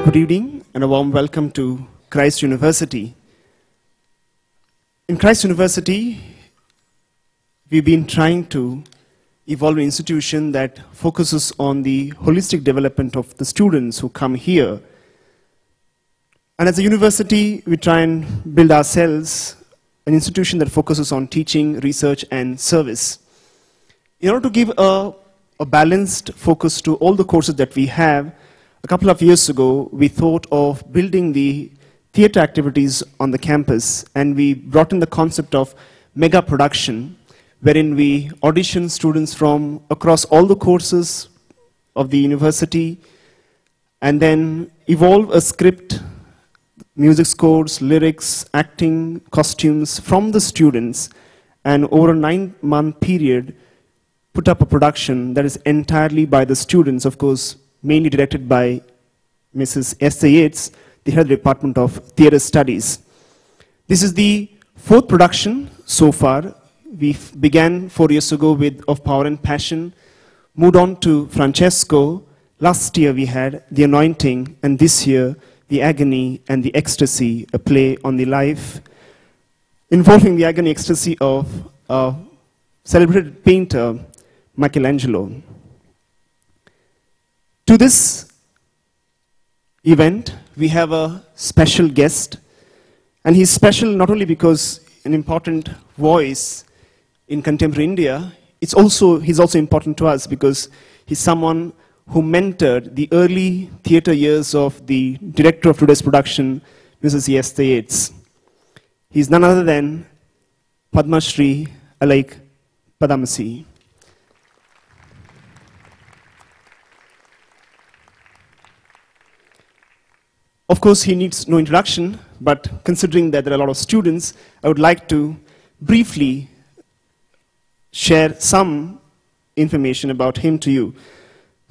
Good evening and a warm welcome to Christ University. In Christ University, we've been trying to evolve an institution that focuses on the holistic development of the students who come here. And as a university, we try and build ourselves an institution that focuses on teaching, research, and service. In order to give a balanced focus to all the courses that we have, a couple of years ago, we thought of building the theater activities on the campus, and we brought in the concept of mega production, wherein we audition students from across all the courses of the university, and then evolve a script, music scores, lyrics, acting, costumes from the students, and over a 9-month period, put up a production that is entirely by the students, of course, mainly directed by Mrs. Esther Yates, the head of the Department of Theatre Studies. This is the 4th production so far. We began 4 years ago with Of Power and Passion, moved on to Francesco. Last year we had The Anointing, and this year The Agony and the Ecstasy, a play on the life involving the agony ecstasy of a celebrated painter, Michelangelo. To this event, we have a special guest, and he's special not only because an important voice in contemporary India, he's also important to us because he's someone who mentored the early theatre years of the director of today's production, Mrs. Esther Yates. He's none other than Padma Shri Alaik Padamasi. Of course, he needs no introduction, but considering that there are a lot of students, I would like to briefly share some information about him to you.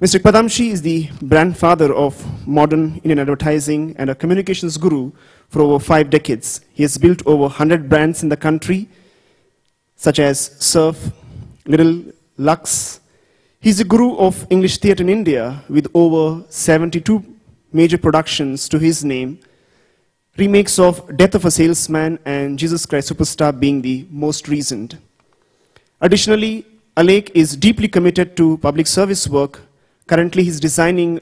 Mr. Padamshi is the grandfather of modern Indian advertising and a communications guru for over 5 decades. He has built over 100 brands in the country, such as Surf, Little, Lux. He's a guru of English theatre in India with over 72 major productions to his name, remakes of Death of a Salesman and Jesus Christ Superstar being the most recent. Additionally, Alaik is deeply committed to public service work. Currently, he's designing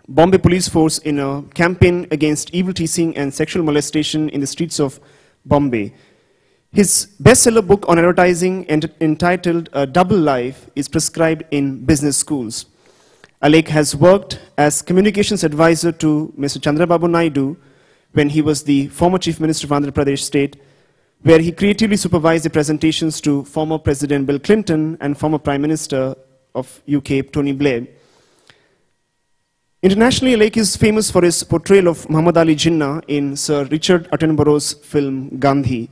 Bombay Police Force in a campaign against evil teasing and sexual molestation in the streets of Bombay. His bestseller book on advertising entitled Double Life is prescribed in business schools. Alaik has worked as communications advisor to Mr. Chandrababu Naidu when he was the former Chief Minister of Andhra Pradesh State, where he creatively supervised the presentations to former President Bill Clinton and former Prime Minister of UK, Tony Blair. Internationally, Alaik is famous for his portrayal of Muhammad Ali Jinnah in Sir Richard Attenborough's film Gandhi.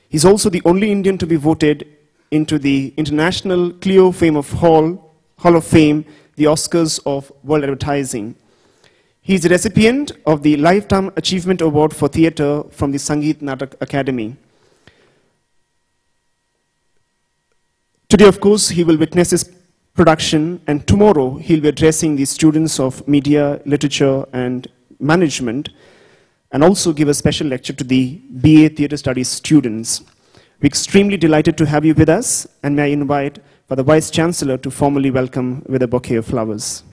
He's also the only Indian to be voted into the International Clio Hall of Fame, the Oscars of World Advertising. He is a recipient of the Lifetime Achievement Award for Theatre from the Sangeet Natak Academy. Today, of course, he will witness his production, and tomorrow he'll be addressing the students of media, literature, and management, and also give a special lecture to the BA Theatre Studies students. We're extremely delighted to have you with us, and may I invite for the Vice Chancellor to formally welcome with a bouquet of flowers.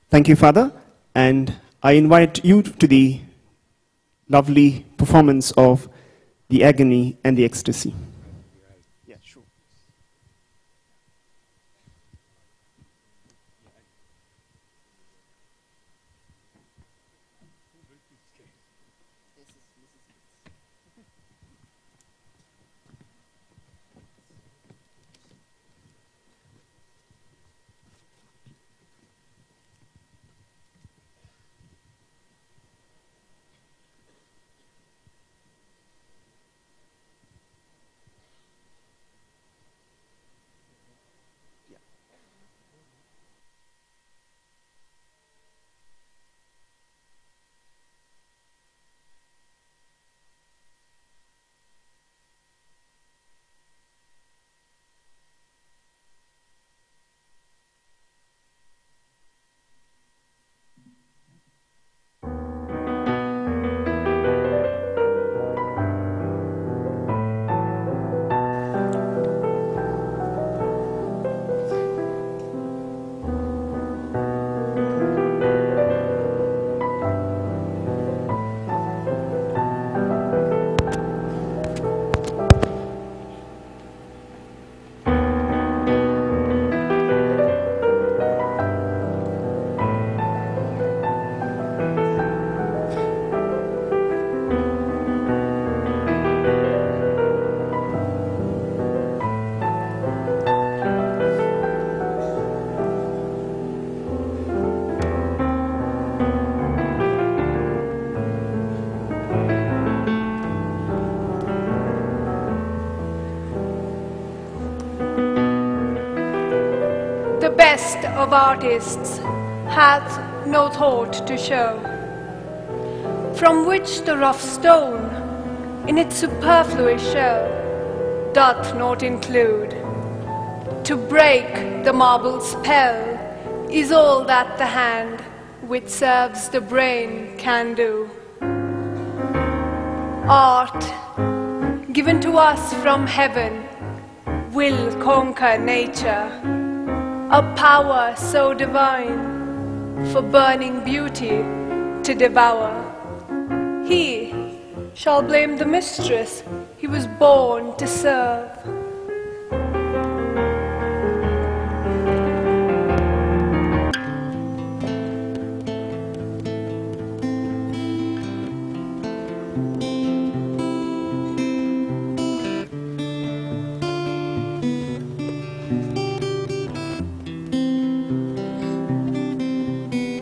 Thank you, Father, and I invite you to the lovely performance of The Agony and the Ecstasy. Yeah, sure. of artists hath no thought to show, from which the rough stone in its superfluous show doth not include. To break the marble spell is all that the hand which serves the brain can do. Art, given to us from heaven, will conquer nature, a power so divine for burning beauty to devour. He shall blame the mistress he was born to serve.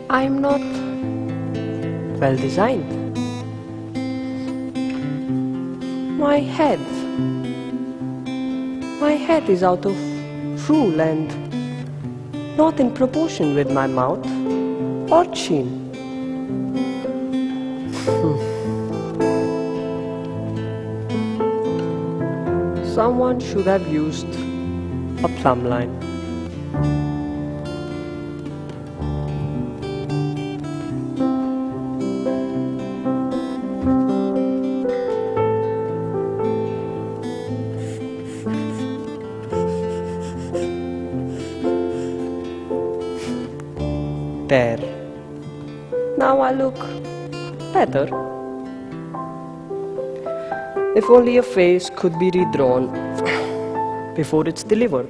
I am not well designed. My head is out of rule and not in proportion with my mouth or chin. Someone should have used a plumb line. There. Now I look better. If only a face could be redrawn before it's delivered,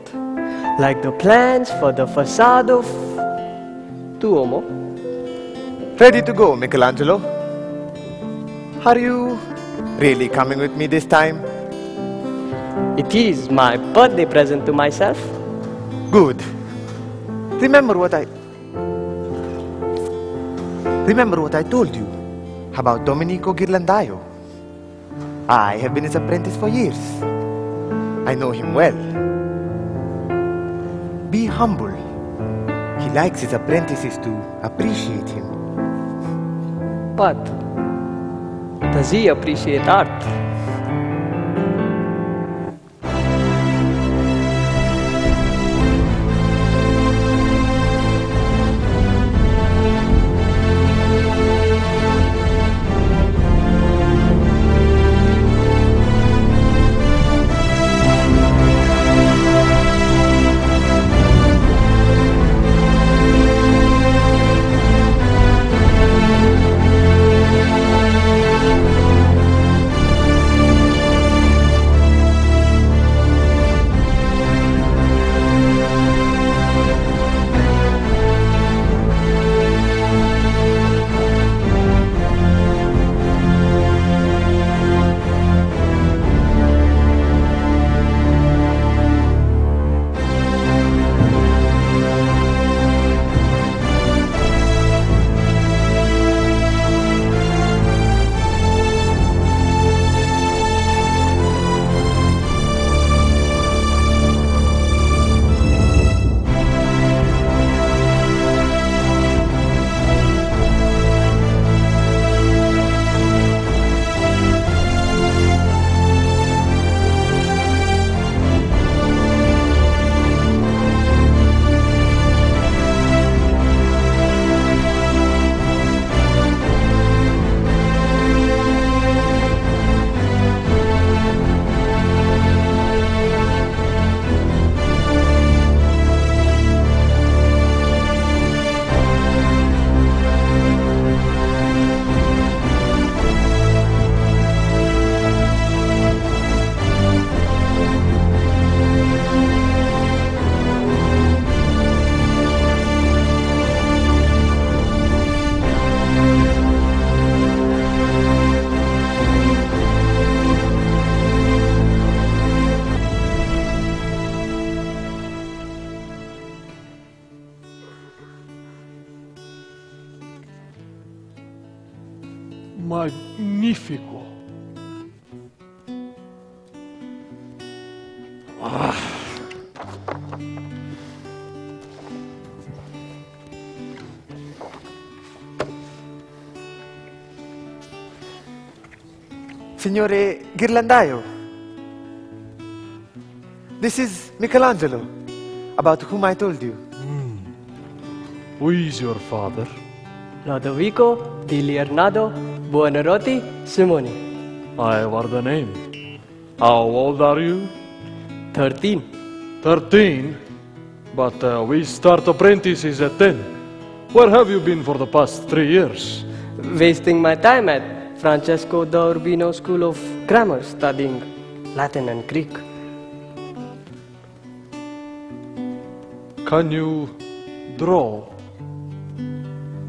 like the plans for the facade of Duomo. Ready to go, Michelangelo? Are you really coming with me this time? It is my birthday present to myself. Good. Remember what I told you about Domenico Ghirlandaio? I have been his apprentice for years. I know him well. Be humble. He likes his apprentices to appreciate him. But does he appreciate art? Magnifico. Signore Ghirlandaio. This is Michelangelo, about whom I told you. Who is your father? Lodovico di Leonardo Buonarroti Simoni. I have the name. How old are you? 13. 13? But we start apprentices at 10. Where have you been for the past 3 years? Wasting my time at Francesco da Urbino School of Grammar studying Latin and Greek. Can you draw?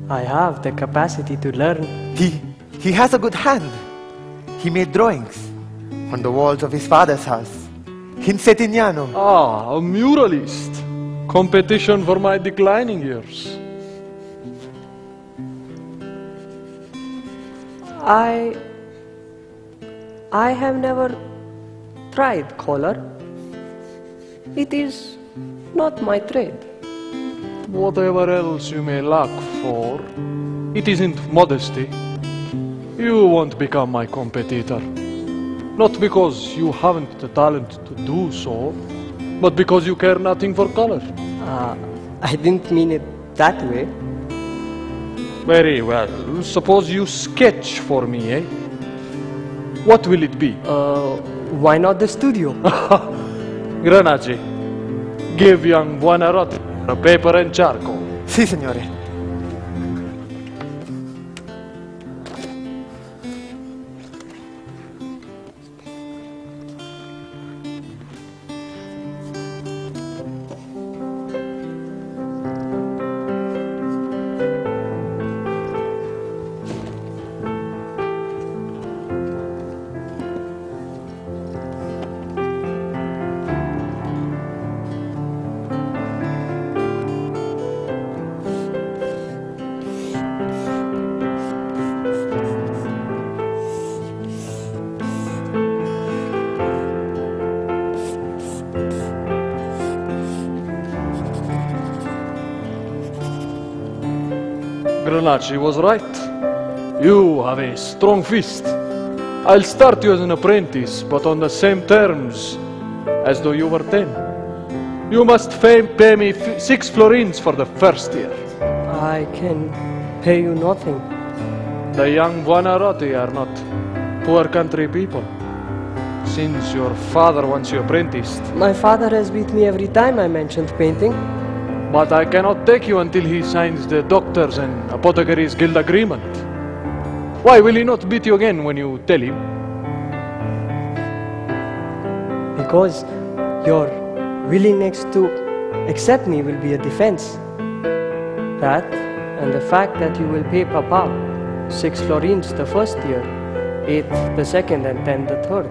I have the capacity to learn. He has a good hand. He made drawings on the walls of his father's house in Settignano. Ah, a muralist. Competition for my declining years. I have never tried color. It is not my trade. Whatever else you may lack for, it isn't modesty. You won't become my competitor. Not because you haven't the talent to do so, but because you care nothing for color. I didn't mean it that way. Very well. Suppose you sketch for me, eh? What will it be? Why not the studio? Granacci, give young Buonarroti a paper and charcoal. Si, signore. Granacci was right. You have a strong fist. I'll start you as an apprentice, but on the same terms as though you were 10. You must pay me 6 florins for the first year. I can pay you nothing. The young Buonarroti are not poor country people. Since your father wants you apprenticed. My father has beat me every time I mentioned painting. But I cannot take you until he signs the Doctors and Apothecaries Guild agreement. Why will he not beat you again when you tell him? Because your willingness to accept me will be a defense. That and the fact that you will pay Papa 6 florins the first year, 8 the second and 10 the third.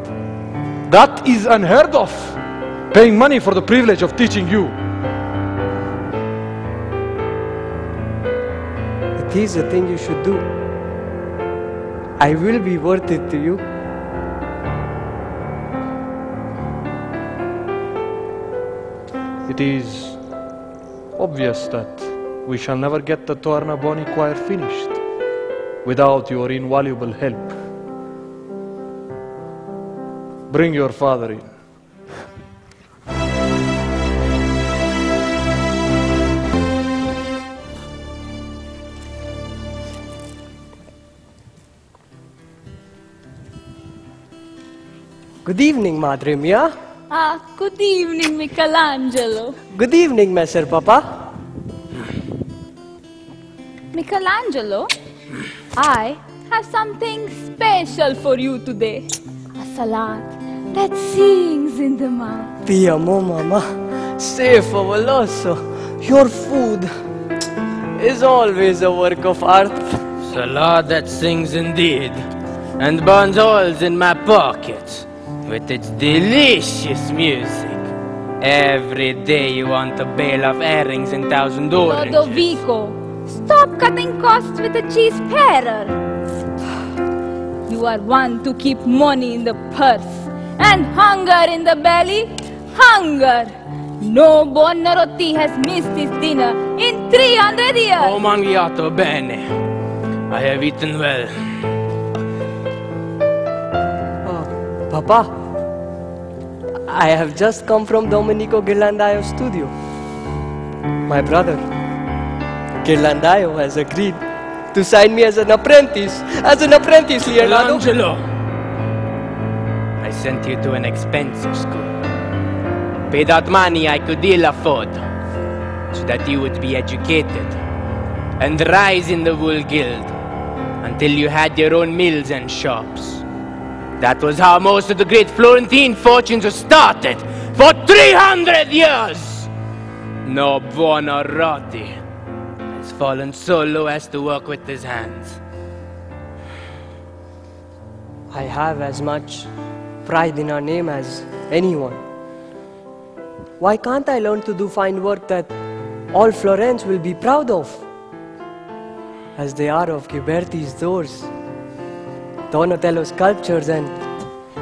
That is unheard of! Paying money for the privilege of teaching you. It is a thing you should do. I will be worth it to you. It is obvious that we shall never get the Tornabuoni choir finished without your invaluable help. Bring your father in. Good evening, Madre mia. Good evening, Michelangelo. Good evening, Messer Papa. Michelangelo, I have something special for you today. A salad that sings in the mouth. Ti amo, Mama. Sei favoloso. Your food is always a work of art. Salad that sings indeed, and burns holes in my pockets with its delicious music. Every day you want a bale of herrings and 1,000 oranges. Lodovico, stop cutting costs with a cheese parer. You are one to keep money in the purse and hunger in the belly. Hunger! No Buonarroti has missed his dinner in 300 years. Ho mangiato bene. I have eaten well. Papa, I have just come from Domenico Ghirlandaio's studio. My brother, Ghirlandaio, has agreed to sign me as an apprentice, Leonardo. Michelangelo! I sent you to an expensive school. Paid out money I could ill afford, so that you would be educated and rise in the wool guild until you had your own mills and shops. That was how most of the great Florentine fortunes were started for 300 years. No Buonarroti has fallen so low as to work with his hands. I have as much pride in our name as anyone. Why can't I learn to do fine work that all Florence will be proud of, as they are of Ghiberti's doors, Donatello's sculptures, and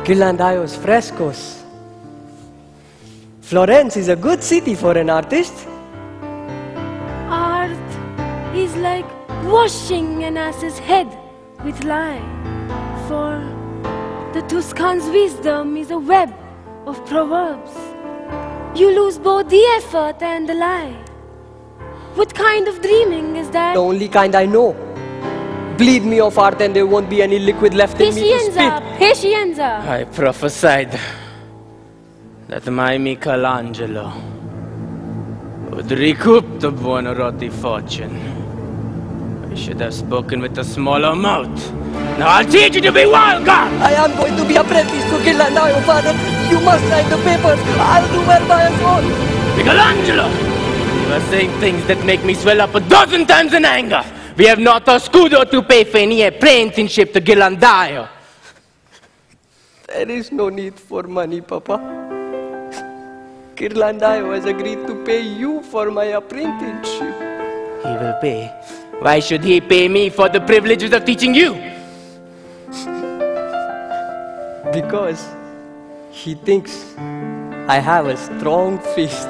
Ghirlandaio's frescoes? Florence is a good city for an artist. Art is like washing an ass's head with lye, for the Tuscan's wisdom is a web of proverbs. You lose both the effort and the lie. What kind of dreaming is that? The only kind I know. Bleed me of art and there won't be any liquid left in me to spit. Patienza! I prophesied that my Michelangelo would recoup the Buonarroti fortune. I should have spoken with a smaller mouth. Now I'll teach you to be vulgar! I am going to be apprentice to Ghirlandaio, father. You must write the papers. I'll do well by us all. Michelangelo! You are saying things that make me swell up 12 times in anger. We have not a scudo to pay for any apprenticeship to Ghirlandaio. There is no need for money, Papa. Ghirlandaio has agreed to pay you for my apprenticeship. He will pay. Why should he pay me for the privileges of teaching you? Because he thinks I have a strong fist.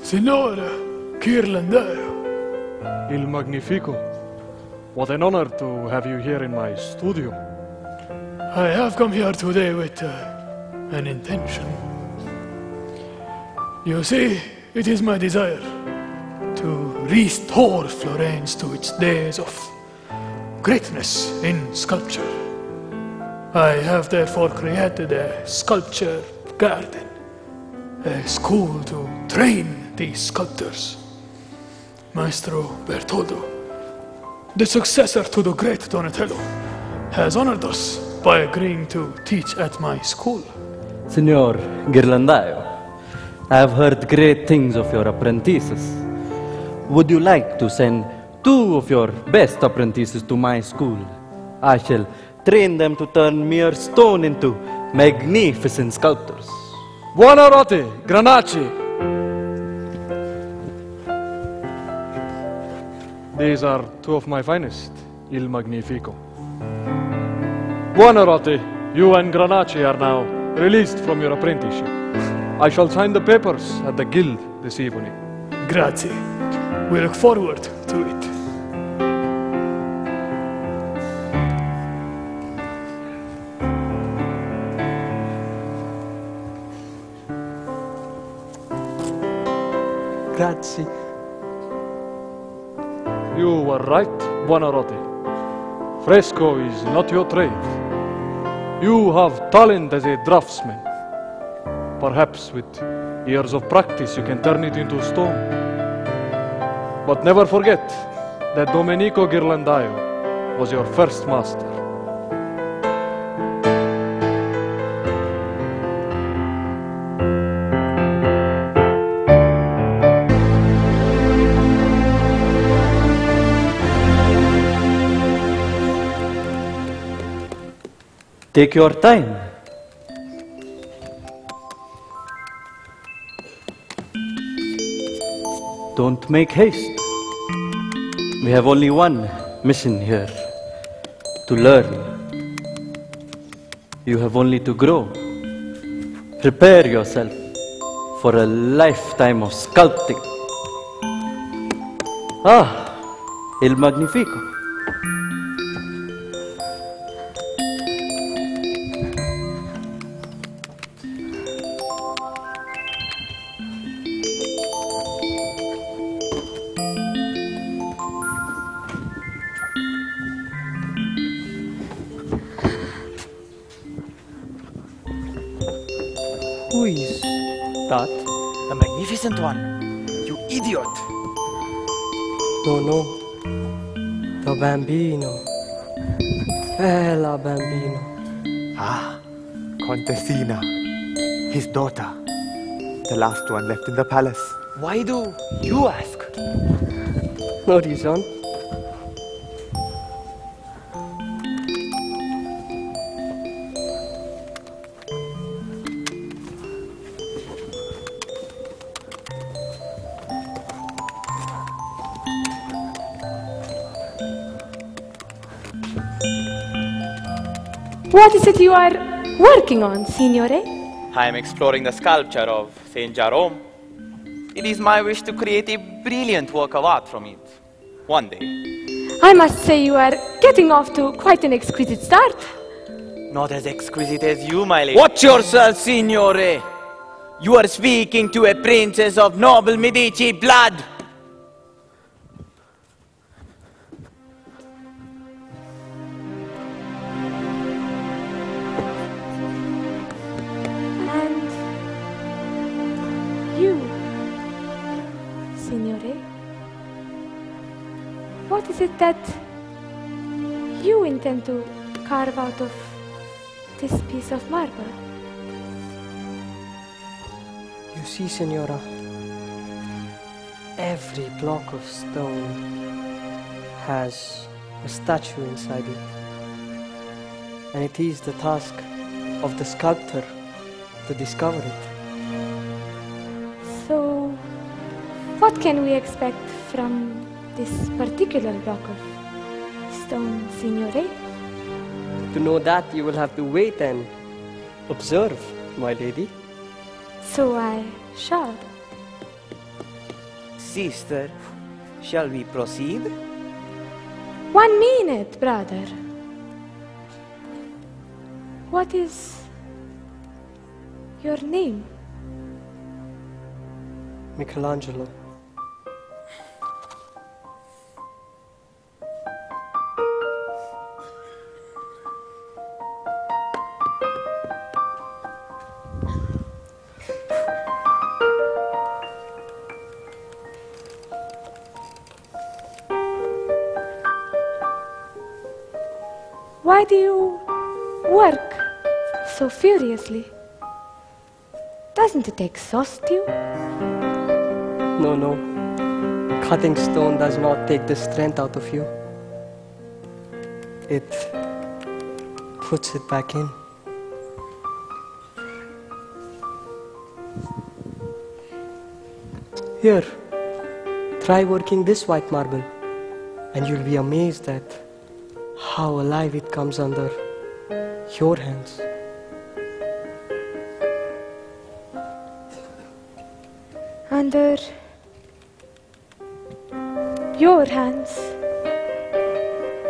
Signore Ghirlandaio. Il Magnifico. What an honor to have you here in my studio. I have come here today with an intention. You see, it is my desire to restore Florence to its days of greatness in sculpture. I have therefore created a sculpture garden, a school to train these sculptors. Maestro Bertoldo, the successor to the great Donatello, has honored us by agreeing to teach at my school. Signor Ghirlandaio, I have heard great things of your apprentices. Would you like to send 2 of your best apprentices to my school? I shall train them to turn mere stone into magnificent sculptors. Buonarroti, Granacci. These are 2 of my finest, Il Magnifico. Buonarroti, you and Granacci are now released from your apprenticeship. I shall sign the papers at the guild this evening. Grazie. We look forward to it. Grazie. You were right, Buonarroti. Fresco is not your trade. You have talent as a draftsman. Perhaps with years of practice you can turn it into stone. But never forget that Domenico Ghirlandaio was your first master. Take your time. Don't make haste. We have only one mission here, to learn. You have only to grow. Prepare yourself for a lifetime of sculpting. Ah, il magnifico. Who is that? The magnificent one. You idiot. No. The bambino. La bambino. Ah, Contessina. His daughter. The last one left in the palace. Why do you ask? No reason. What is it you are working on, signore? I am exploring the sculpture of Saint Jerome. It is my wish to create a brilliant work of art from it, one day. I must say you are getting off to quite an exquisite start. Not as exquisite as you, my lady. Watch yourself, signore! You are speaking to a princess of noble Medici blood! And you, signore, what is it that you intend to carve out of this piece of marble? You see, Signora, every block of stone has a statue inside it. And it is the task of the sculptor to discover it. So, what can we expect from this particular block of stone, signore? To know that, you will have to wait and observe, my lady. So I shall. Sister, shall we proceed? 1 minute, brother. What is your name? Michelangelo. Why do you work so furiously? Doesn't it exhaust you? No. Cutting stone does not take the strength out of you. It puts it back in. Here, try working this white marble, and you'll be amazed at how alive it comes under your hands. Under your hands,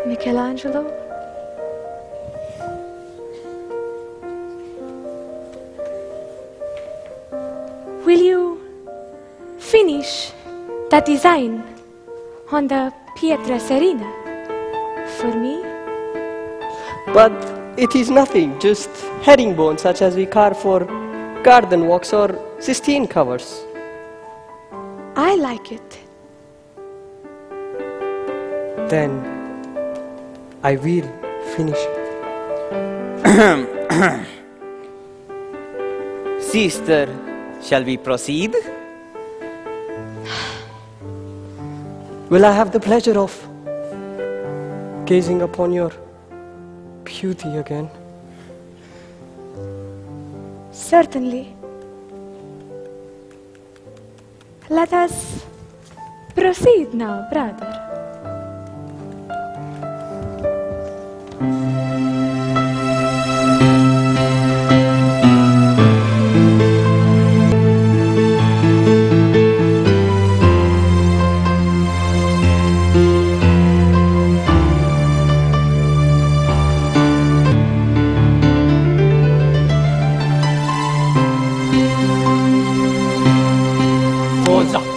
Michelangelo? Will you finish that design on the Pietra Serena for me? But it is nothing, just herringbone such as we carve for garden walks or Sistine covers. I like it. Then I will finish it. Sister, shall we proceed? Will I have the pleasure of gazing upon your beauty again? Certainly. Let us proceed now, brother.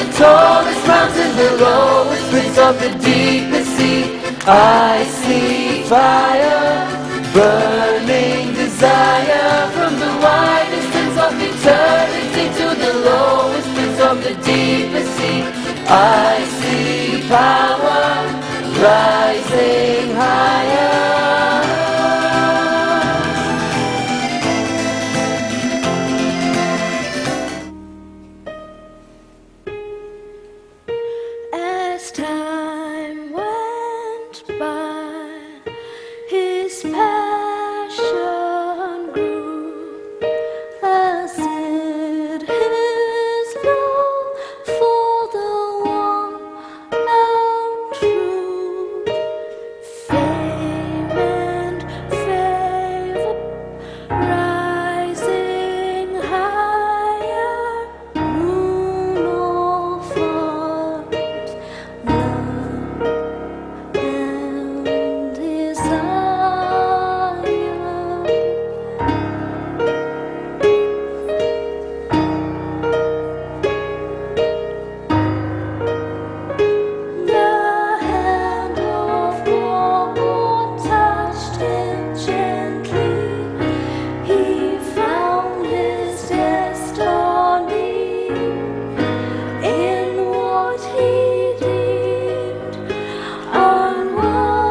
the tallest mountain, the lowest pits of the deepest sea. I see fire, burning desire, from the widest ends of eternity to the lowest pits of the deepest sea. I see power rising higher. As time went by, his passion grew, as did his love for the one and true. Fame and favor rising higher, rule all thoughts, love and desire. The hand of God touched him gently. He found his destiny in what he deemed unworthy.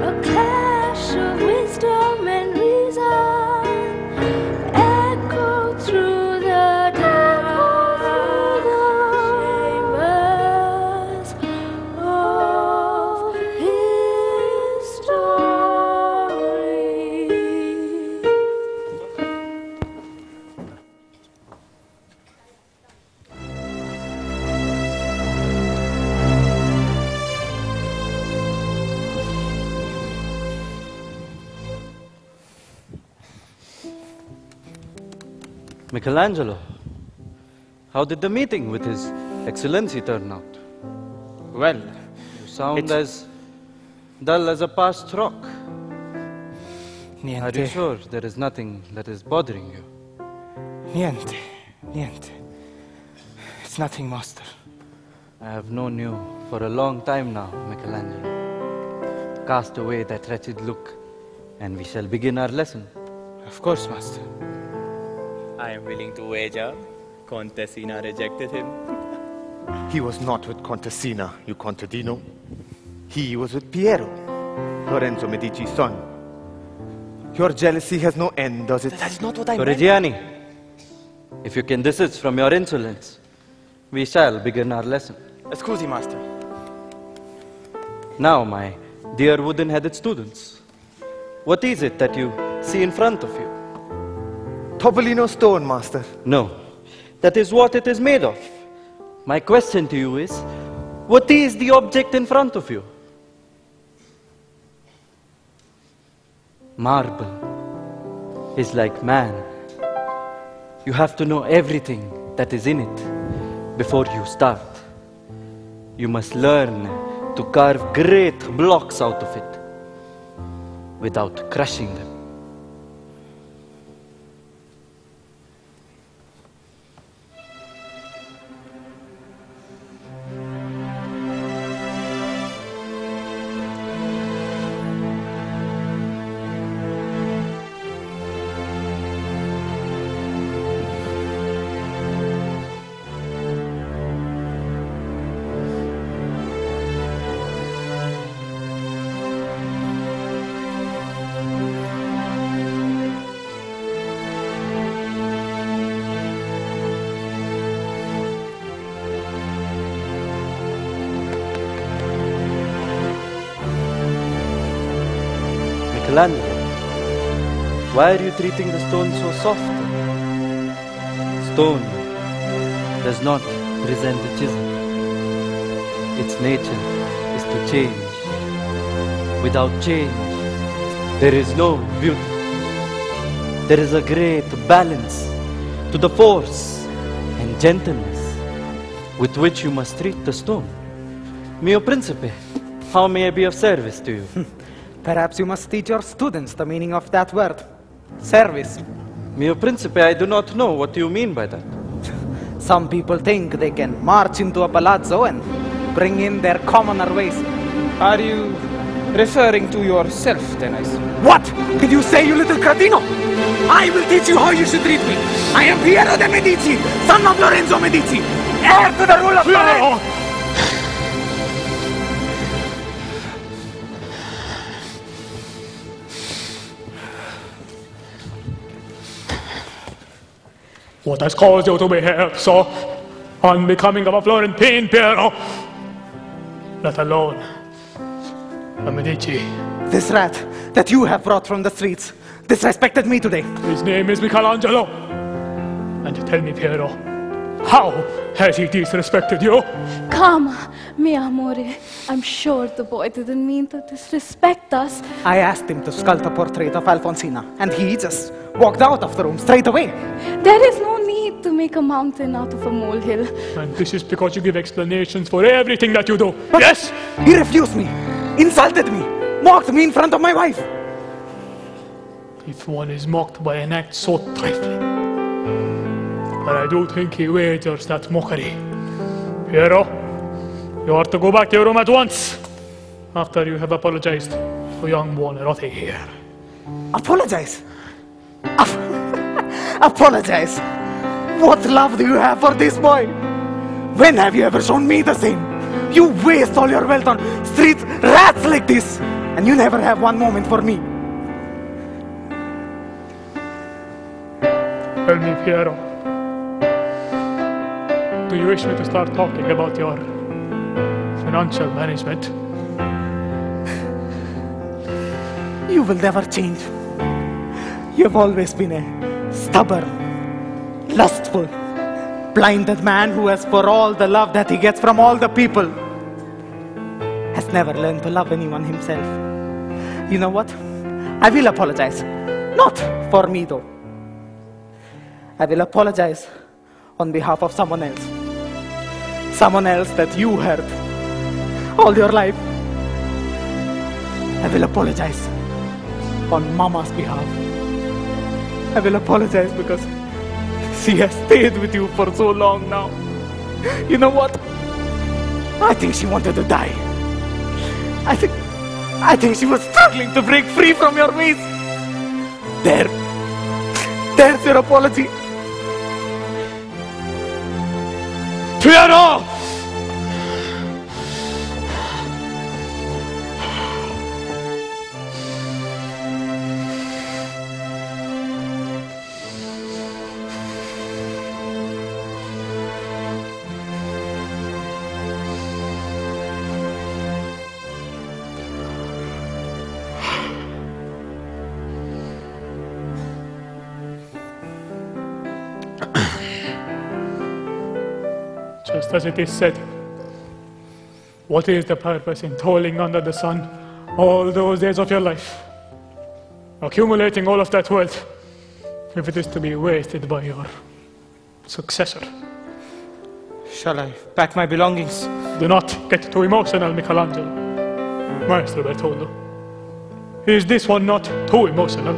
A clash of wisdom and reason echoed through the dark chambers of his story. Michelangelo, how did the meeting with His Excellency turn out? Well, You sound as dull as a past rock. Are you niente, sure there is nothing that is bothering you? niente, niente. It's nothing, master. I have known you for a long time now, Michelangelo. Cast away that wretched look, and we shall begin our lesson. Of course, master. I am willing to wager Contessina rejected him. He was not with Contessina, you contadino. He was with Piero, Lorenzo Medici's son. Your jealousy has no end, does it? That's not what I meant. Correggiani, if you can desist from your insolence, we shall begin our lesson. Scusi, master. Now, my dear wooden-headed students, what is it that you see in front of you? Topolino stone, master. No, that is what it is made of. My question to you is, what is the object in front of you? Marble is like man. You have to know everything that is in it before you start. You must learn to carve great blocks out of it without crushing them. Michelangelo, why are you treating the stone so soft? Stone does not resent the chisel. Its nature is to change. Without change, there is no beauty. There is a great balance to the force and gentleness with which you must treat the stone. Mio principe, how may I be of service to you? Perhaps you must teach your students the meaning of that word. Service. Mio Principe, I do not know what you mean by that. Some people think they can march into a palazzo and bring in their commoner ways. Are you referring to yourself, then, I see? What did you say, you little cretino? I will teach you how you should treat me. I am Piero de' Medici, son of Lorenzo Medici, heir to the rule of Florence. What has caused you to behave so unbecoming of a Florentine, Piero? Let alone a Medici. This rat that you have brought from the streets disrespected me today. His name is Michelangelo. And tell me, Piero, how has he disrespected you? Come, mi amore. I'm sure the boy didn't mean to disrespect us. I asked him to sculpt a portrait of Alfonsina, and he just walked out of the room straight away. There is no need to make a mountain out of a molehill. And this is because you give explanations for everything that you do. But yes? He refused me, insulted me, mocked me in front of my wife. If one is mocked by an act so trifling, but I do think he wagers that mockery. Piero, you are to go back to your room at once, after you have apologized to young Buonarroti here. Apologize? Apologize? What love do you have for this boy? When have you ever shown me the same? You waste all your wealth on street rats like this, and you never have one moment for me. Tell me, Piero, do you wish me to start talking about your financial management? You will never change. You've always been a stubborn, lustful, blinded man who has, for all the love that he gets from all the people, has never learned to love anyone himself. You know what? I will apologize. Not for me, though. I will apologize on behalf of someone else. Someone else that you hurt all your life. I will apologize on Mama's behalf. I will apologize because she has stayed with you for so long now. You know what? I think she wanted to die. I think she was struggling to break free from your ways. There's your apology. Piero! Just as it is said, what is the purpose in toiling under the sun all those days of your life, accumulating all of that wealth, if it is to be wasted by your successor? Shall I pack my belongings? Do not get too emotional, Michelangelo. Maestro Bertoldo, is this one not too emotional?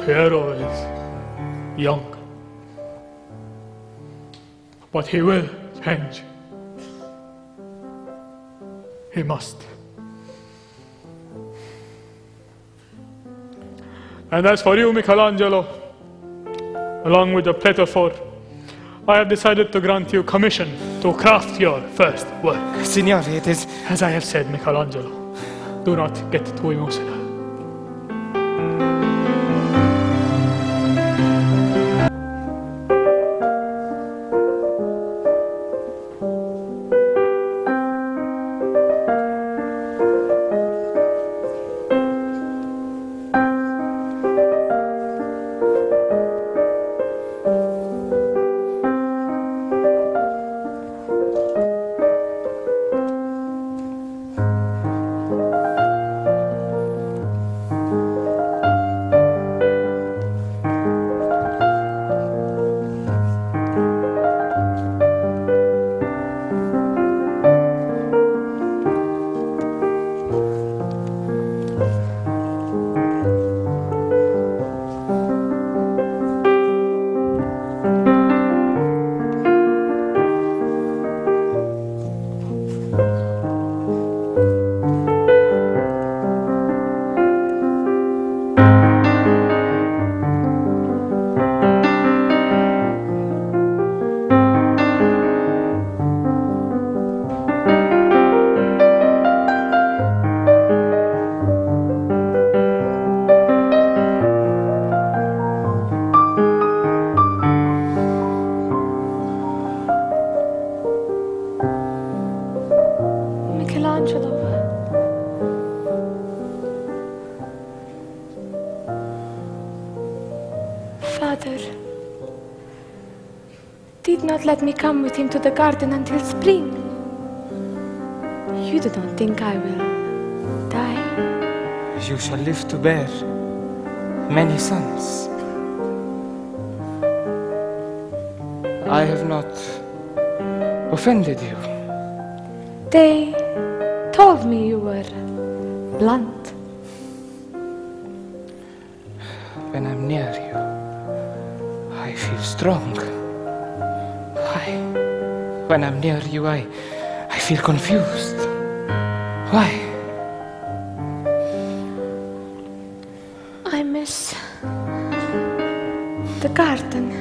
Piero is young, but he will change. He must. And as for you, Michelangelo, along with the plethora, I have decided to grant you commission to craft your first work. Signor, it is... As I have said, Michelangelo, do not get too emotional. not let me come with him to the garden until spring. You do not think I will die? You shall live to bear many sons. I have not offended you. They told me you were blunt. When I'm near you, I feel strong. When I'm near you, I feel confused. Why? I miss the garden.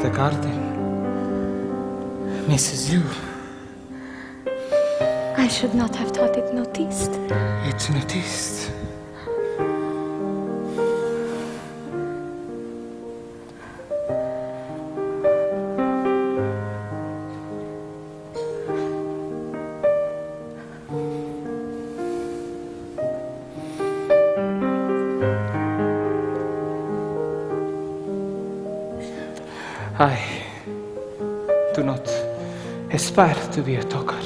The garden misses you. I should not have thought it noticed. It's noticed. I do not aspire to be a talker.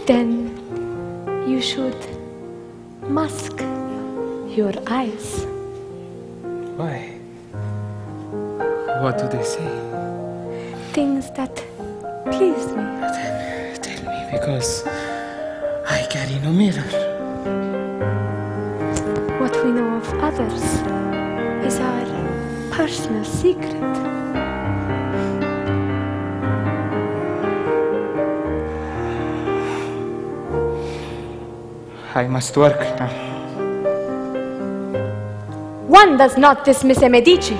Then you should mask your eyes. Why? What do they say? Things that please me. Then tell me, because I carry no mirror. What we know of others is our personal secret. I must work now. One does not dismiss a Medici.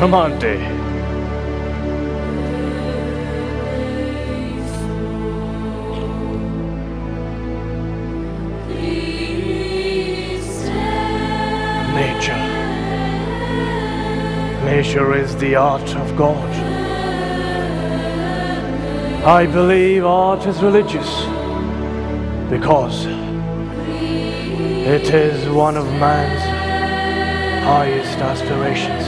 Bramante. Nature. Nature is the art of God. I believe art is religious because it is one of man's highest aspirations.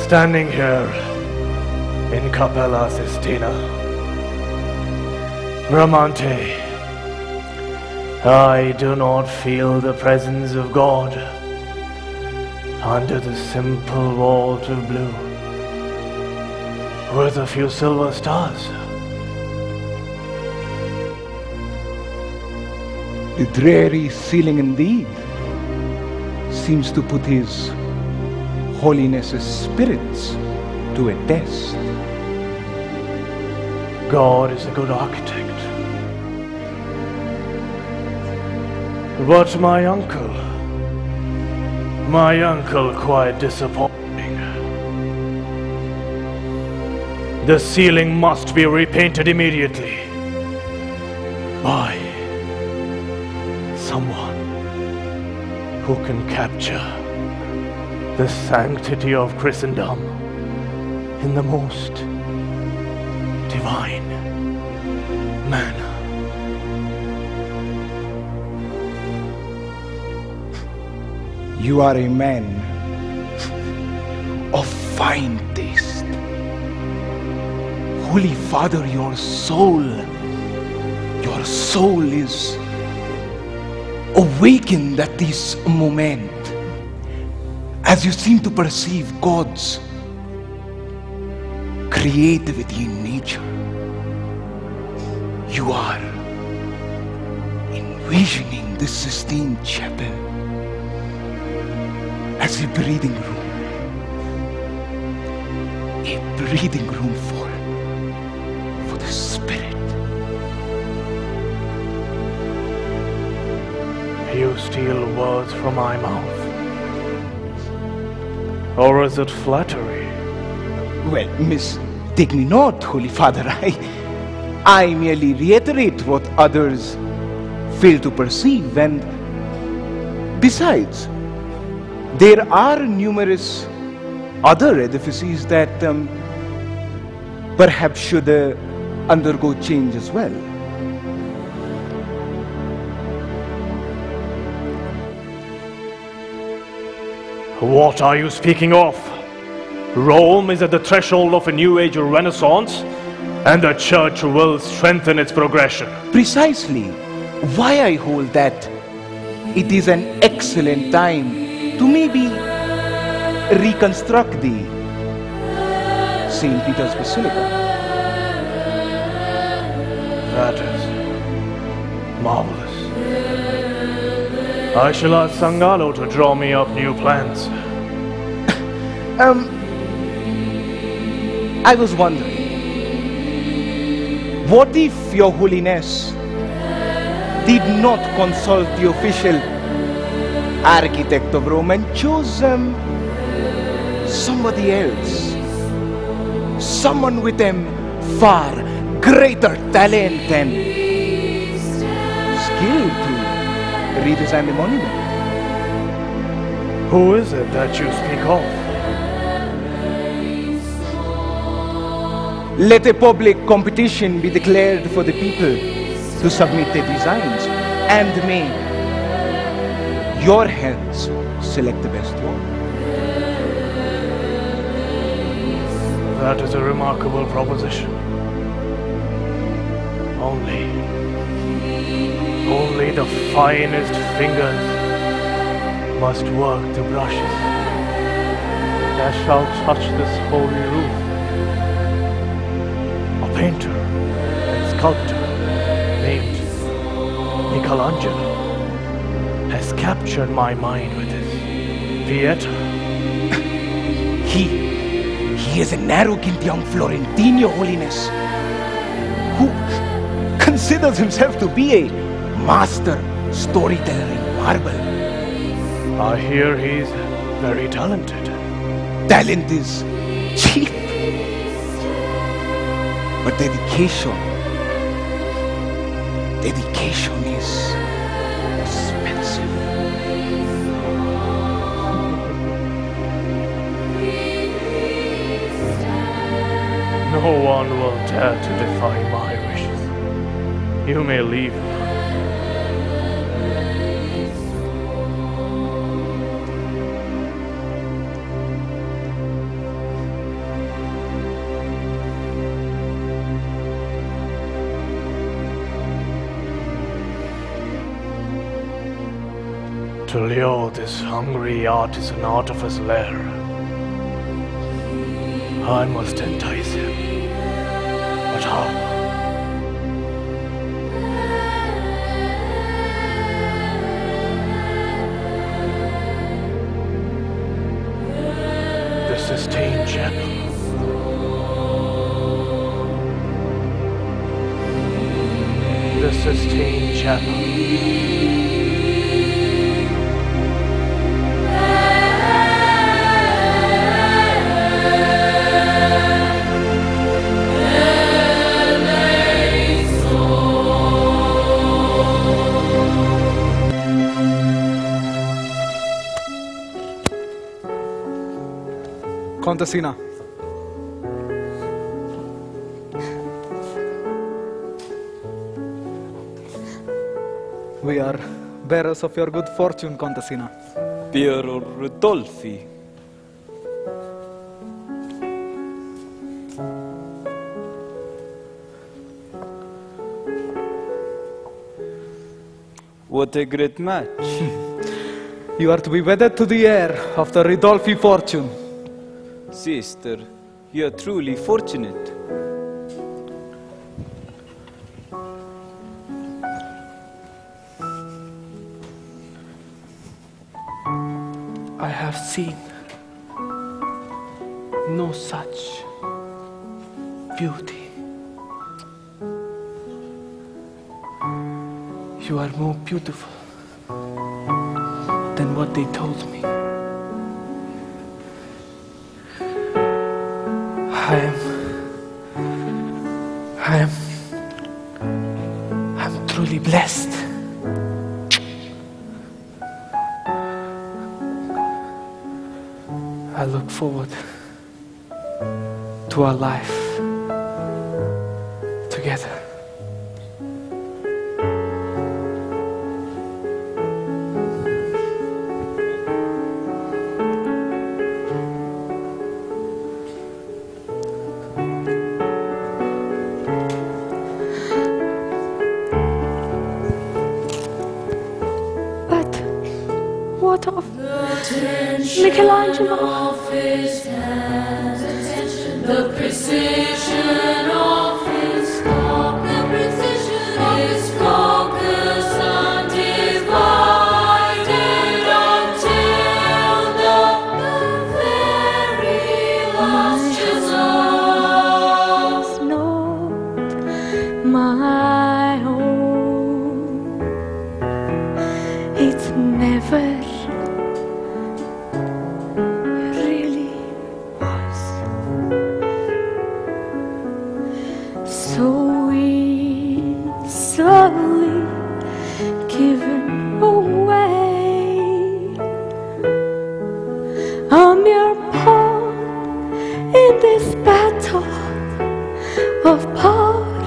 Standing here in Cappella Sistina, Bramante, I do not feel the presence of God under the simple vault of blue with a few silver stars. The dreary ceiling indeed seems to put His Holiness's spirits to a test. God is a good architect. But my uncle quite disappointing. The ceiling must be repainted immediately by someone who can capture the sanctity of Christendom in the most divine manner. You are a man of fine taste. Holy Father, your soul is awakened at this moment as you seem to perceive God's creativity in nature. You are in visioning the Sistine Chapel as a breathing room. A breathing room for the spirit. You steal words from my mouth. Or is it flattery? Well, take me not, Holy Father. I merely reiterate what others fail to perceive, and besides, there are numerous other edifices that perhaps should undergo change as well. What are you speaking of? Rome is at the threshold of a New Age renaissance, and the Church will strengthen its progression. Precisely why I hold that it is an excellent time to maybe reconstruct the St. Peter's Basilica. That is marvelous. I shall ask Sangalo to draw me up new plans. I was wondering, what if Your Holiness did not consult the official architect of Rome and chose somebody else? Someone with far greater talent and skill to redesign the monument. Who is it that you speak of? Let a public competition be declared for the people to submit their designs, and may your hands select the best one. That is a remarkable proposition. Only the finest fingers must work the brushes that shall touch this holy roof. A painter and sculptor named Michelangelo has captured my mind with his Pieta. He is an arrogant young Florentine, Your Holiness, who considers himself to be a master storyteller in marble. I hear he's very talented. Talent is cheap, but dedication is expensive. No one will dare to defy my wishes. You may leave. To lure this hungry artisan out of his lair, I must entice him. But how? The Sistine Chapel. The Sistine Chapel. Contessina. We are bearers of your good fortune, Contessina. Piero Ridolfi. What a great match. You are to be wedded to the heir of the Ridolfi fortune. Sister, you are truly fortunate. I have seen no such beauty. You are more beautiful than what they told me. I'm truly blessed. I look forward to our life together. What of Michelangelo? The precision of his stroke, the precision of his focus undivided until the very last chisel. Not my own. It's never so easily given away. I'm your pawn in this battle of power,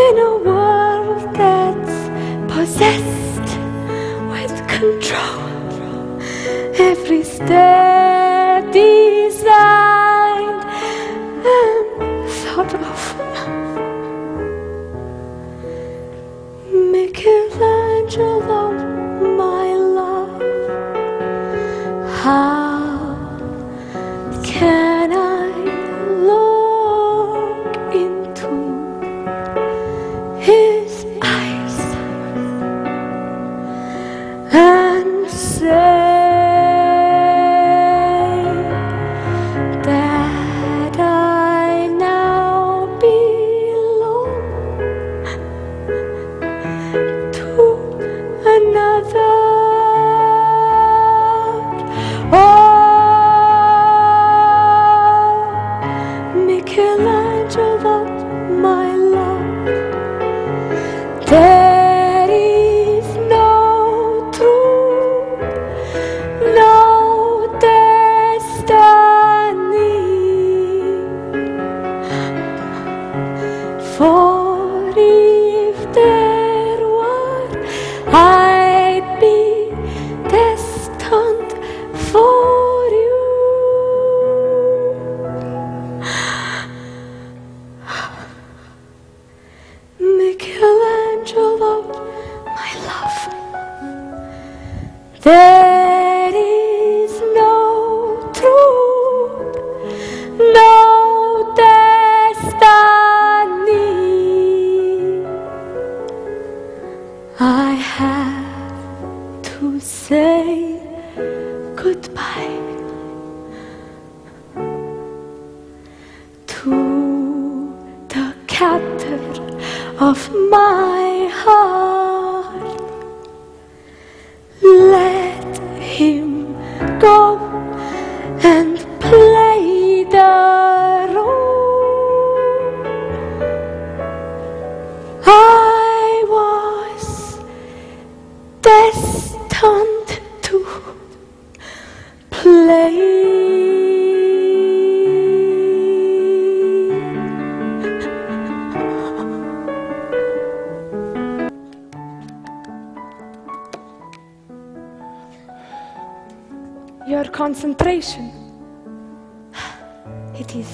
in a world that's possessed with control. Every step designed and thought of. Michelangelo, my love, how can I look into his eyes and say that I now belong another? Oh, Michelangelo, my love, there is no truth, no destiny, for if there were, I'd be destined for you. Michelangelo, my love, there is no truth, no destiny. I have to say goodbye to the captor of my heart. Let him go and play the role I was destined to play. Your concentration, it is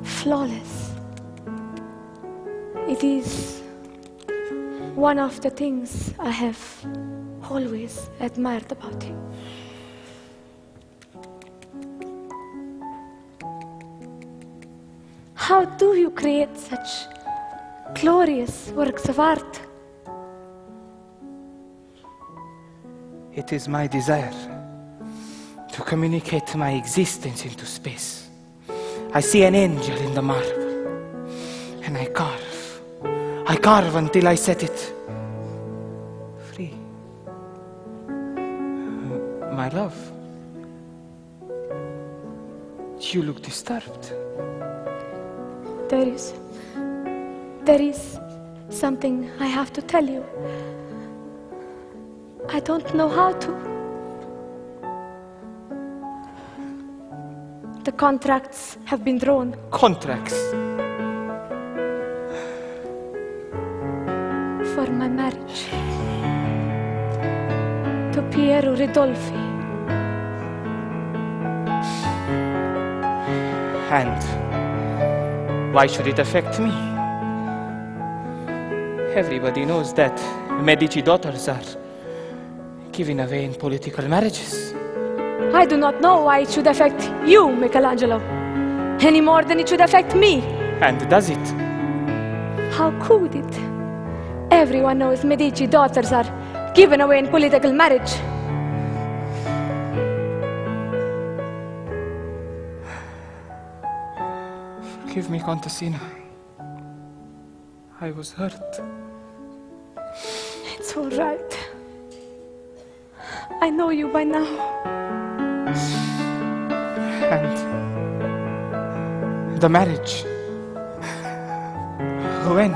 flawless. It is one of the things I have always admired about you. How do you create such glorious works of art? It is my desire to communicate my existence into space. I see an angel in the marble, and I carve. I carve until I set it free. My love, you look disturbed. There is something I have to tell you. I don't know how to. The contracts have been drawn. Contracts? For my marriage to Piero Ridolfi. And why should it affect me? Everybody knows that Medici daughters are given away in political marriages. I do not know why it should affect you, Michelangelo, any more than it should affect me. And does it? How could it? Everyone knows Medici daughters are given away in political marriage. Forgive me, Contessina. I was hurt. It's all right. I know you by now. And the marriage. When?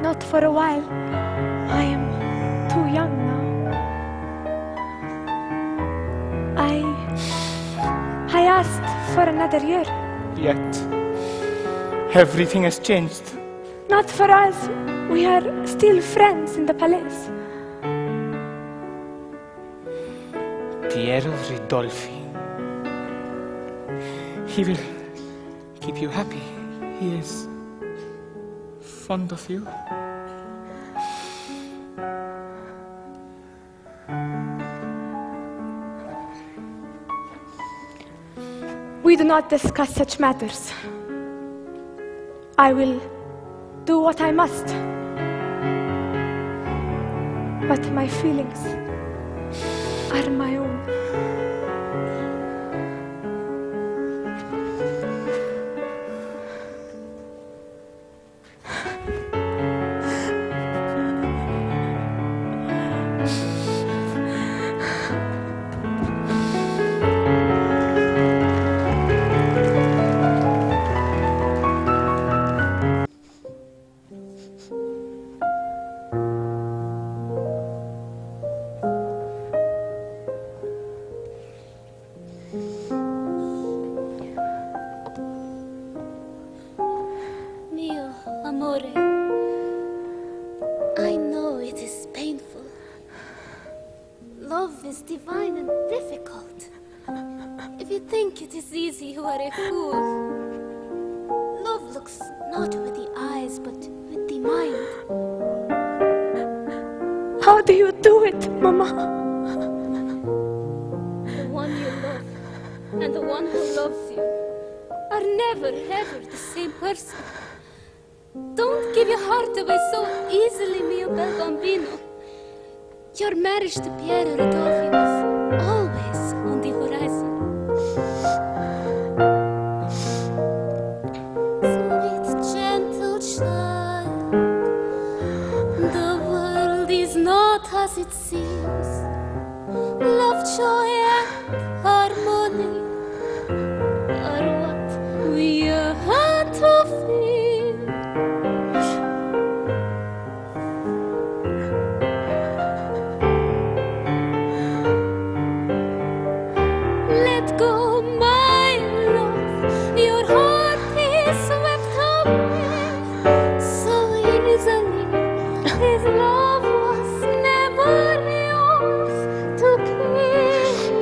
Not for a while. I am too young now. I asked for another year. Yet, everything has changed. Not for us. We are still friends in the palace. Piero Ridolfi. He will keep you happy. He is fond of you. We do not discuss such matters. I will do what I must. But my feelings are my own. I know it is painful. Love is divine and difficult. If you think it is easy, you are a fool. Love looks not with the eyes, but with the mind. How do you do it, Mama? The one you love and the one who loves you are never, ever the same person. Don't give your heart away so easily, mio bel bambino. Your marriage to Piero Ridolfi was always on the horizon. Sweet, gentle child, the world is not as it seems. Love, joy, and harmony are what we are to feel. Let go, my love, your heart is swept away so easily. His love was never yours to keep.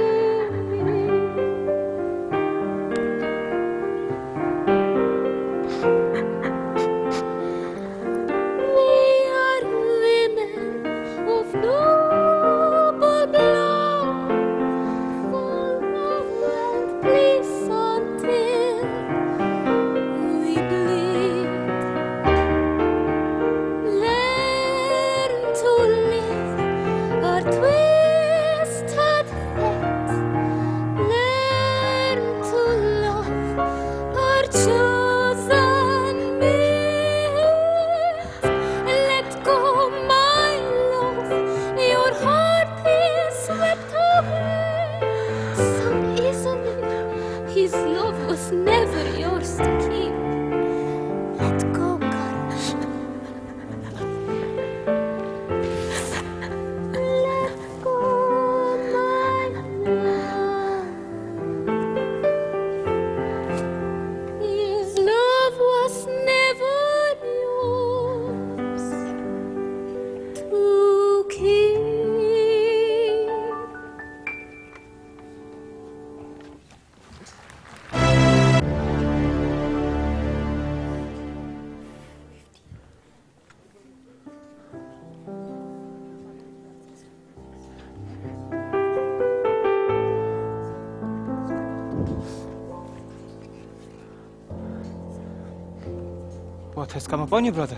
What has come upon you, brother?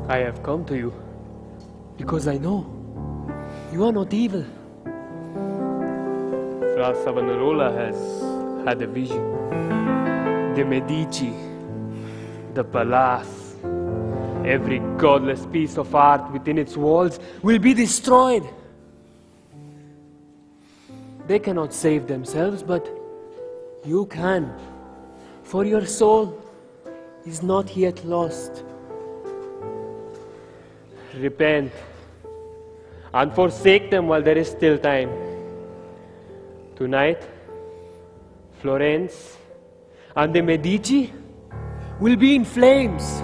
I have come to you because I know you are not evil. Fra Savonarola has had a vision. The Medici, the palace, every godless piece of art within its walls will be destroyed. They cannot save themselves, but you can, for your soul is not yet lost. Repent and forsake them while there is still time. Tonight, Florence and the Medici will be in flames.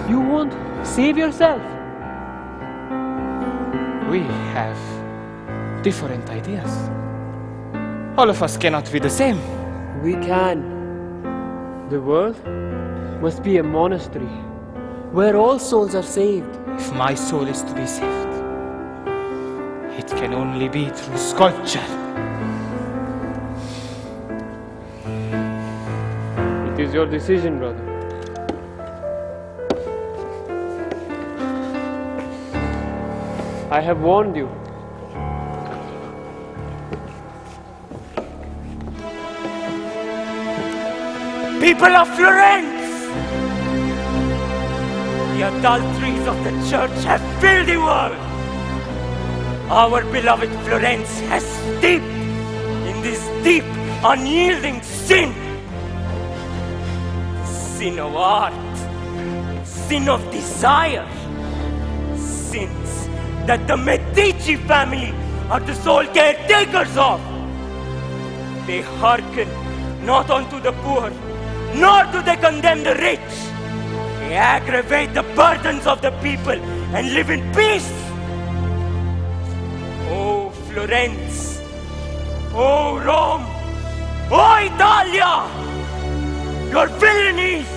You won't save yourself. We have different ideas. All of us cannot be the same. We can. The world must be a monastery where all souls are saved. If my soul is to be saved, it can only be through sculpture. It is your decision, brother. I have warned you. People of Florence! The adulteries of the church have filled the world. Our beloved Florence has steeped in this deep, unyielding sin. Sin of art, sin of desire, sins that the Medici family are the sole caretakers of. They hearken not unto the poor, nor do they condemn the rich. They aggravate the burdens of the people and live in peace. Oh, Florence! Oh, Rome! Oh, Italia! Your villainies,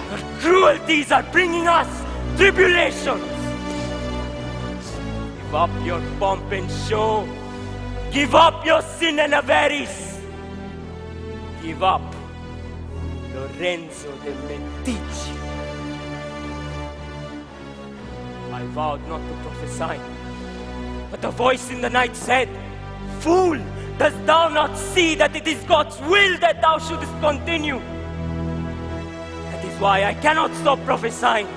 your cruelties are bringing us tribulations. Give up your pomp and show. Give up your sin and avarice. Give up Lorenzo de' Medici. I vowed not to prophesy, but a voice in the night said, "Fool, dost thou not see that it is God's will that thou shouldest continue?" That is why I cannot stop prophesying.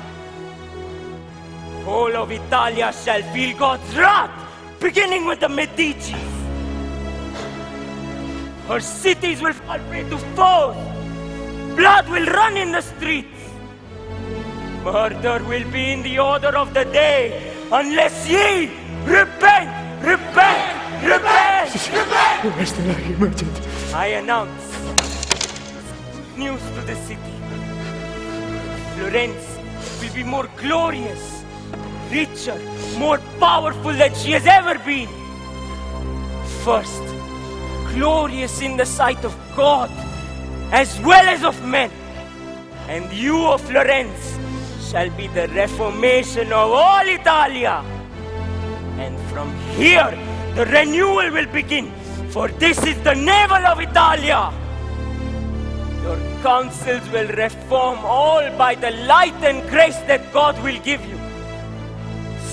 All of Italia shall feel God's wrath, beginning with the Medici. Her cities will fall prey to foes. Blood will run in the streets. Murder will be in the order of the day, unless ye repent, repent, repent, repent. I announce news to the city. Florence will be more glorious, richer, more powerful than she has ever been. First, glorious in the sight of God, as well as of men. And you, O Florence, shall be the reformation of all Italia. And from here, the renewal will begin, for this is the navel of Italia. Your councils will reform all by the light and grace that God will give you.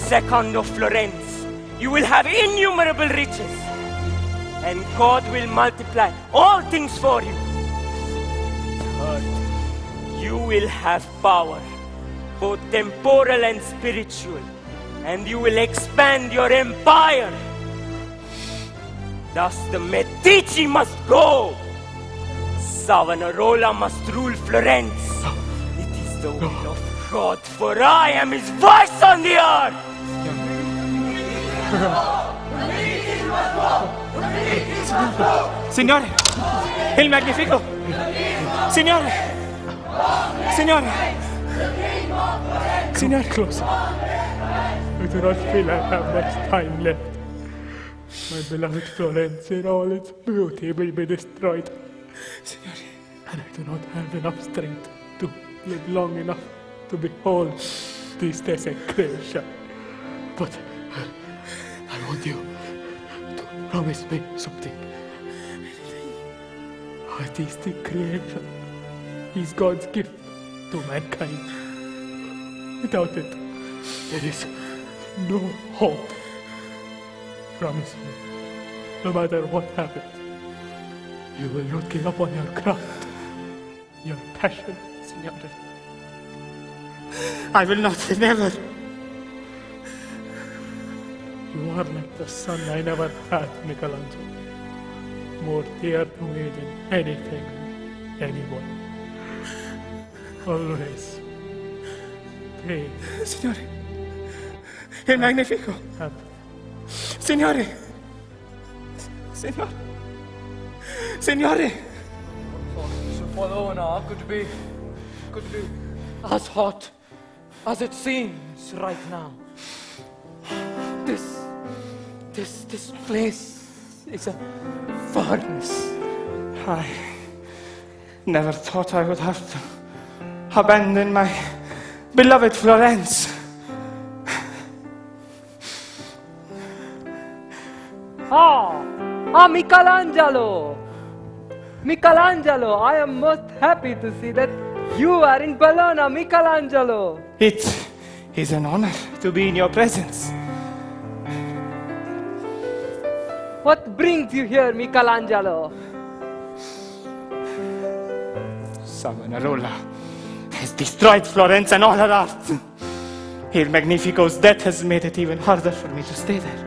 Second, O Florence, you will have innumerable riches, and God will multiply all things for you. Third, you will have power, both temporal and spiritual, and you will expand your empire. Thus the Medici must go. Savonarola must rule Florence. It is the will of God, for I am his voice on the earth. Signore! Il Magnifico! Signore! Signore! Signore, close. I do not feel I have much time left. My beloved Florence in all its beauty will be destroyed. Signore. And I do not have enough strength to live long enough to behold this desecration. But I want you to promise me something. Artistic creation is God's gift to mankind. Without it, there is no hope. Promise me, no matter what happens, you will not give up on your craft, your passion, Signore. I will not, never. You are like the son I never had, Michelangelo. More dear to me than anything, anyone. Always. Pray. Signore, il Magnifico. Signore. Signore. Signore. Bologna could be as hot as it seems right now. This place is a furnace. I never thought I would have to abandon my beloved Florence. Michelangelo! Michelangelo, I am most happy to see that you are in Bologna, Michelangelo. It is an honor to be in your presence. What brings you here, Michelangelo? Savonarola has destroyed Florence and all her art. Il Magnifico's death has made it even harder for me to stay there.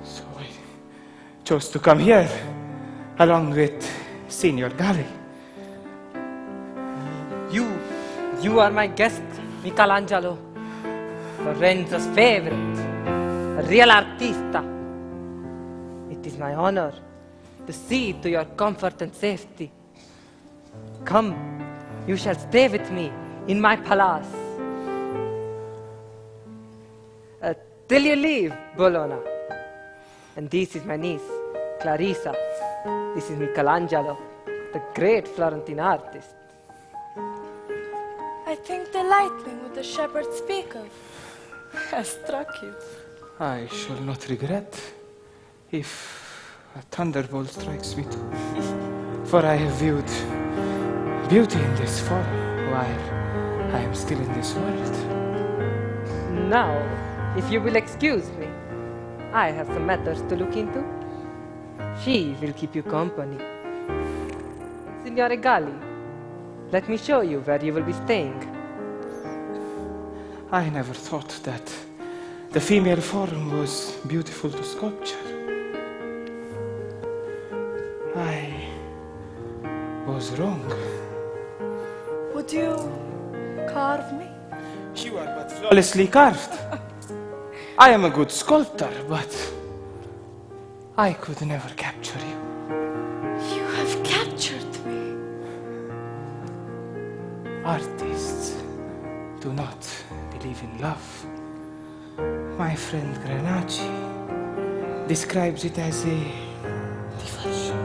So I chose to come here, along with Signor Galli. You are my guest, Michelangelo. Lorenzo's favorite, a real artista. It is my honor to see to your comfort and safety. Come, you shall stay with me in my palace. Till you leave, Bologna. And this is my niece, Clarissa. This is Michelangelo, the great Florentine artist. I think the lightning which the shepherds speak of has struck you. I shall not regret if a thunderbolt strikes me too. For I have viewed beauty in this form while I am still in this world. Now, if you will excuse me, I have some matters to look into. She will keep you company. Signore Galli, let me show you where you will be staying. I never thought that the female form was beautiful to sculpture. I was wrong. Would you carve me? You are but flawlessly carved. I am a good sculptor, but I could never capture you. You have captured me. Artists do not believe in love. My friend Granacci describes it as a diversion.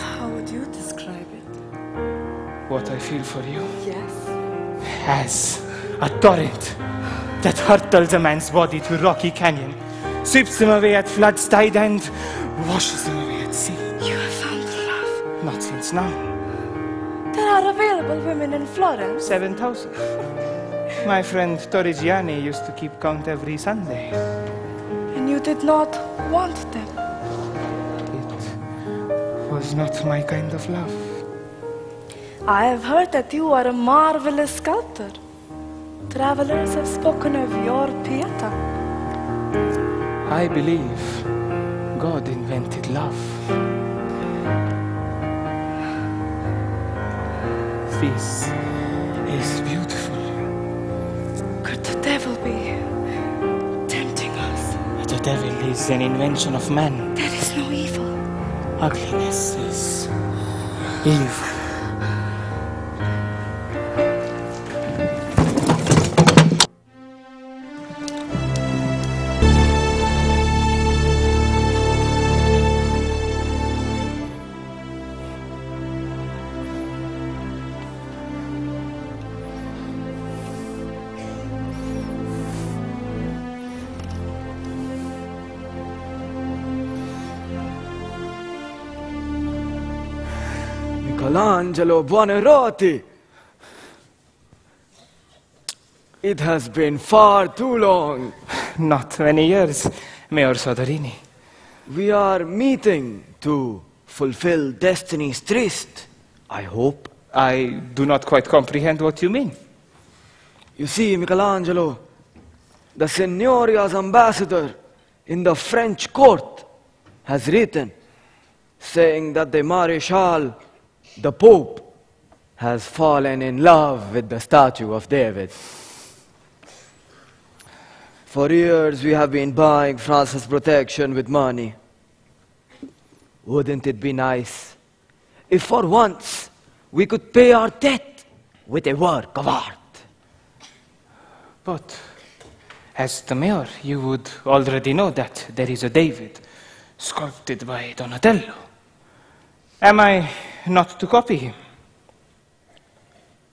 How would you describe it? What I feel for you? Yes. As a torrent that hurtles a man's body to rocky canyon, sweeps him away at flood's tide and washes him away at sea. You have found love. Not since now. There are available women in Florence. 7,000. My friend Torrigiani used to keep count every Sunday. And you did not want them. It was not my kind of love. I have heard that you are a marvelous sculptor. Travelers have spoken of your Pieta. I believe God invented love. This is beautiful. Could the devil be tempting us? The devil is an invention of man. There is no evil. Ugliness is evil. Michelangelo Buonarroti! It has been far too long. Not many years, Mayor Soderini. We are meeting to fulfill destiny's tryst, I hope. I do not quite comprehend what you mean. You see, Michelangelo, the Signoria's ambassador in the French court has written, saying that the Marechal, the Pope, has fallen in love with the statue of David. For years we have been buying France's protection with money. Wouldn't it be nice if for once we could pay our debt with a work of art? But as the mayor, you would already know that there is a David sculpted by Donatello. Am I not to copy him?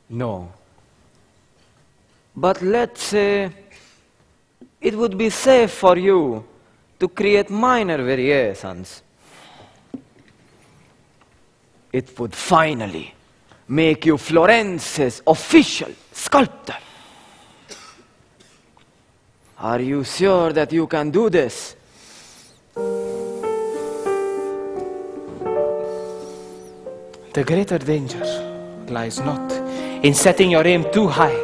No. But let's say it would be safe for you to create minor variations. It would finally make you Florence's official sculptor. Are you sure that you can do this? The greater danger lies not in setting your aim too high,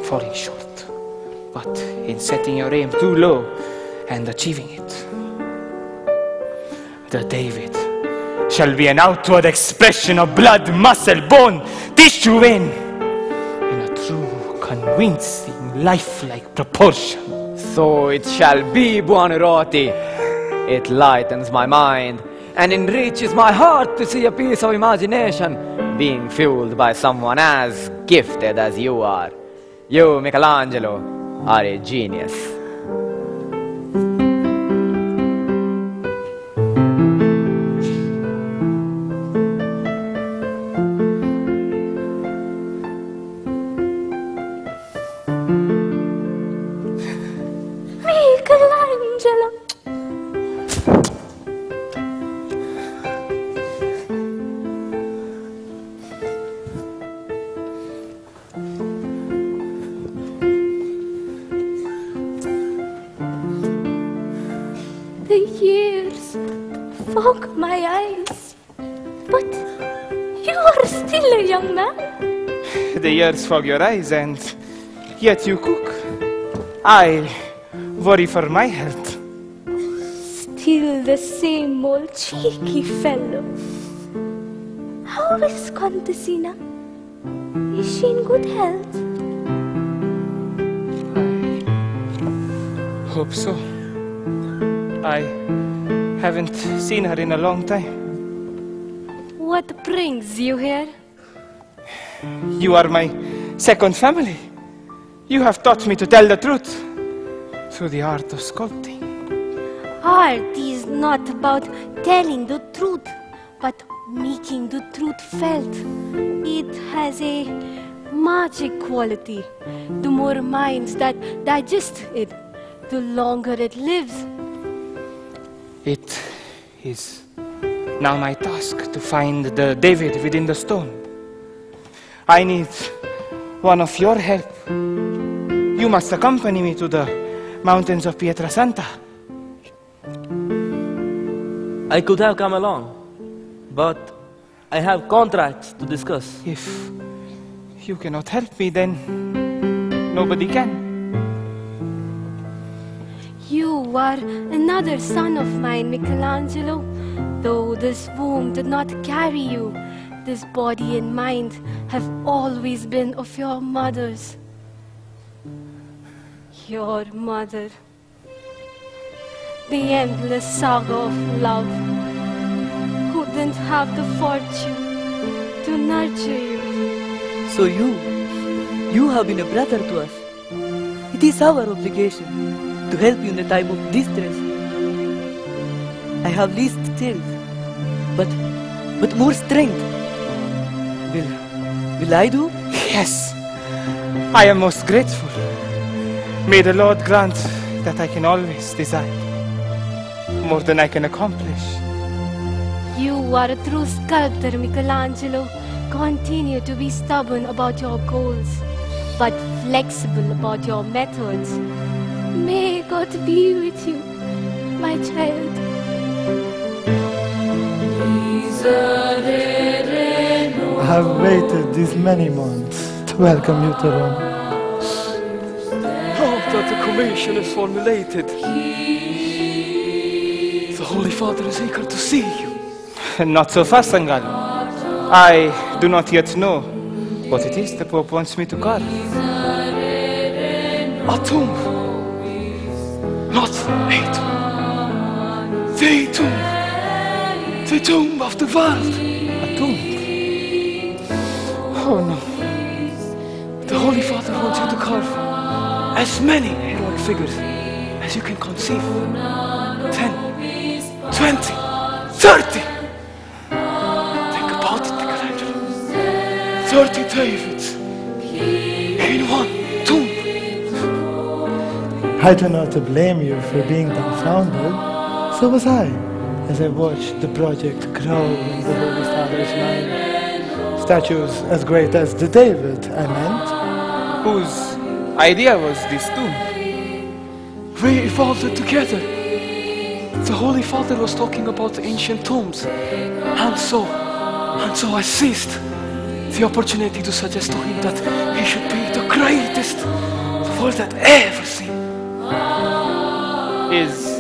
falling short, but in setting your aim too low and achieving it. The David shall be an outward expression of blood, muscle, bone, tissue, vein, in a true, convincing, lifelike proportion. So it shall be, Buonarroti. It lightens my mind and enriches my heart to see a piece of imagination being fueled by someone as gifted as you are. You, Michelangelo, are a genius. Michelangelo. The years fog my eyes, but you are still a young man. The years fog your eyes and yet you cook. I worry for my health. Still the same old cheeky fellow. How is Contessina? Is she in good health? Hope so. I haven't seen her in a long time. What brings you here? You are my second family. You have taught me to tell the truth through the art of sculpting. Art is not about telling the truth, but making the truth felt. It has a magic quality. The more minds that digest it, the longer it lives. It is now my task to find the David within the stone. I need one of your help. You must accompany me to the mountains of Pietrasanta. I could have come along, but I have contracts to discuss. If you cannot help me, then nobody can. You are another son of mine, Michelangelo. Though this womb did not carry you, this body and mind have always been of your mother's. Your mother. The endless saga of love. Who didn't have the fortune to nurture you. So you have been a brother to us. It is our obligation to help you in a time of distress. I have least skills, but more strength. Will I do? Yes, I am most grateful. May the Lord grant that I can always desire more than I can accomplish. You are a true sculptor, Michelangelo. Continue to be stubborn about your goals, but flexible about your methods. May God be with you, my child. I have waited these many months to welcome you to Rome. Now that the commission is formulated, the Holy Father is eager to see you. Not so fast, Sangalo. I do not yet know what it is the Pope wants me to carve. A tomb. Not a tomb. The tomb. The tomb of the world. A tomb? Oh no. The Holy Father wants you to carve as many heroic figures as you can conceive. 10, 20, 30. 30 Davids in one tomb. I do not blame you for being dumbfounded. So was I, as I watched the project grow in the Holy Father's mind. Statues as great as the David, I meant. Whose idea was this tomb? We evolved it together. The Holy Father was talking about ancient tombs. And so I seized the opportunity to suggest to him that he should be the greatest the world had ever seen. Is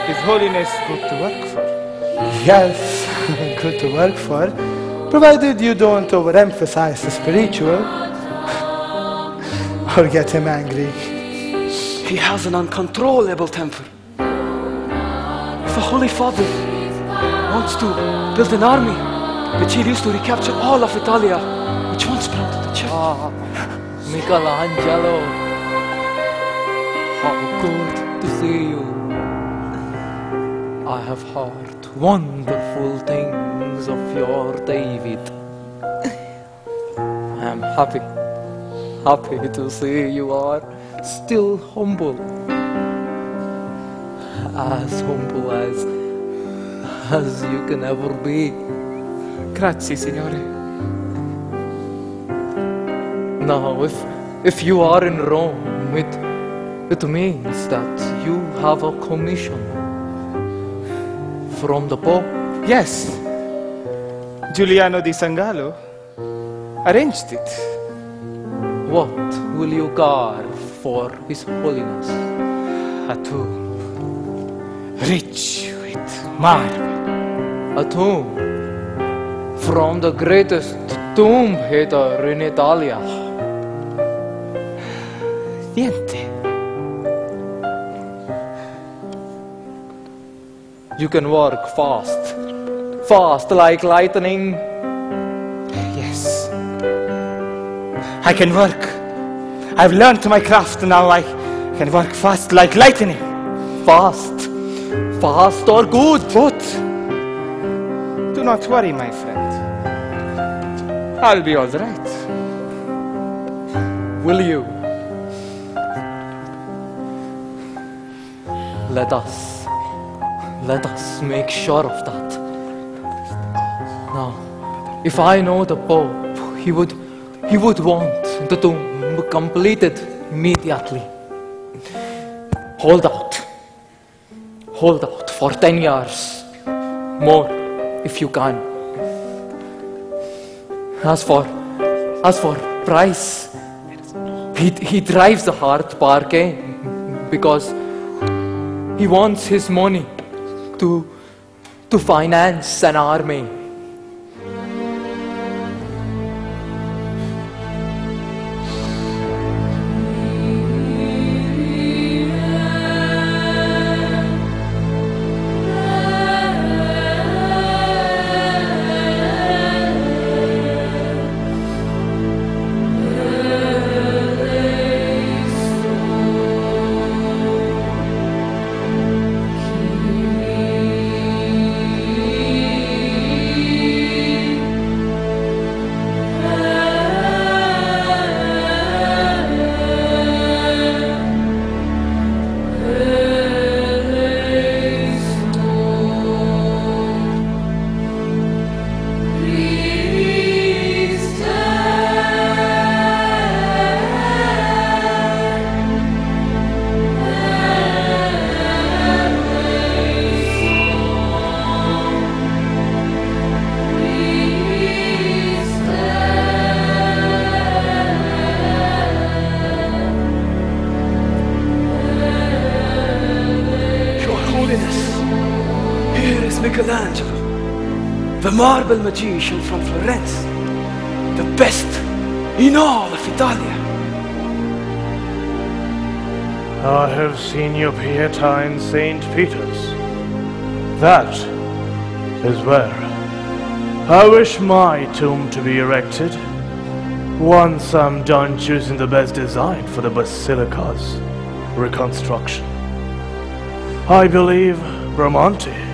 His Holiness good to work for? Yes, good to work for, provided you don't overemphasize the spiritual or get him angry. He has an uncontrollable temper. If the Holy Father wants to build an army which he used to recapture all of Italia, which once belonged to the church. Ah, Michelangelo, how good to see you. I have heard wonderful things of your David. I am happy to see you are still humble. As humble as you can ever be. Grazie, signore. Now, if you are in Rome, it means that you have a commission from the Pope. Yes. Giuliano di Sangalo arranged it. What will you carve for His Holiness? A tomb, rich with marble. A tomb from the greatest tomb hater in Italia. Niente. You can work fast like lightning. Yes. I can work. I've learned my craft, now I can work fast like lightning. Fast or good? Both. Do not worry, my friend. I'll be all right. Will you? Let us make sure of that. Now, if I know the Pope, he would want the tomb completed immediately. Hold out for 10 years, more if you can. As for price, he drives a hard bargain because he wants his money to finance an army. Michelangelo, the marble magician from Florence, the best in all of Italia. I have seen your Pietà in St. Peter's. That is where I wish my tomb to be erected once I'm done choosing the best design for the basilica's reconstruction. I believe Bramante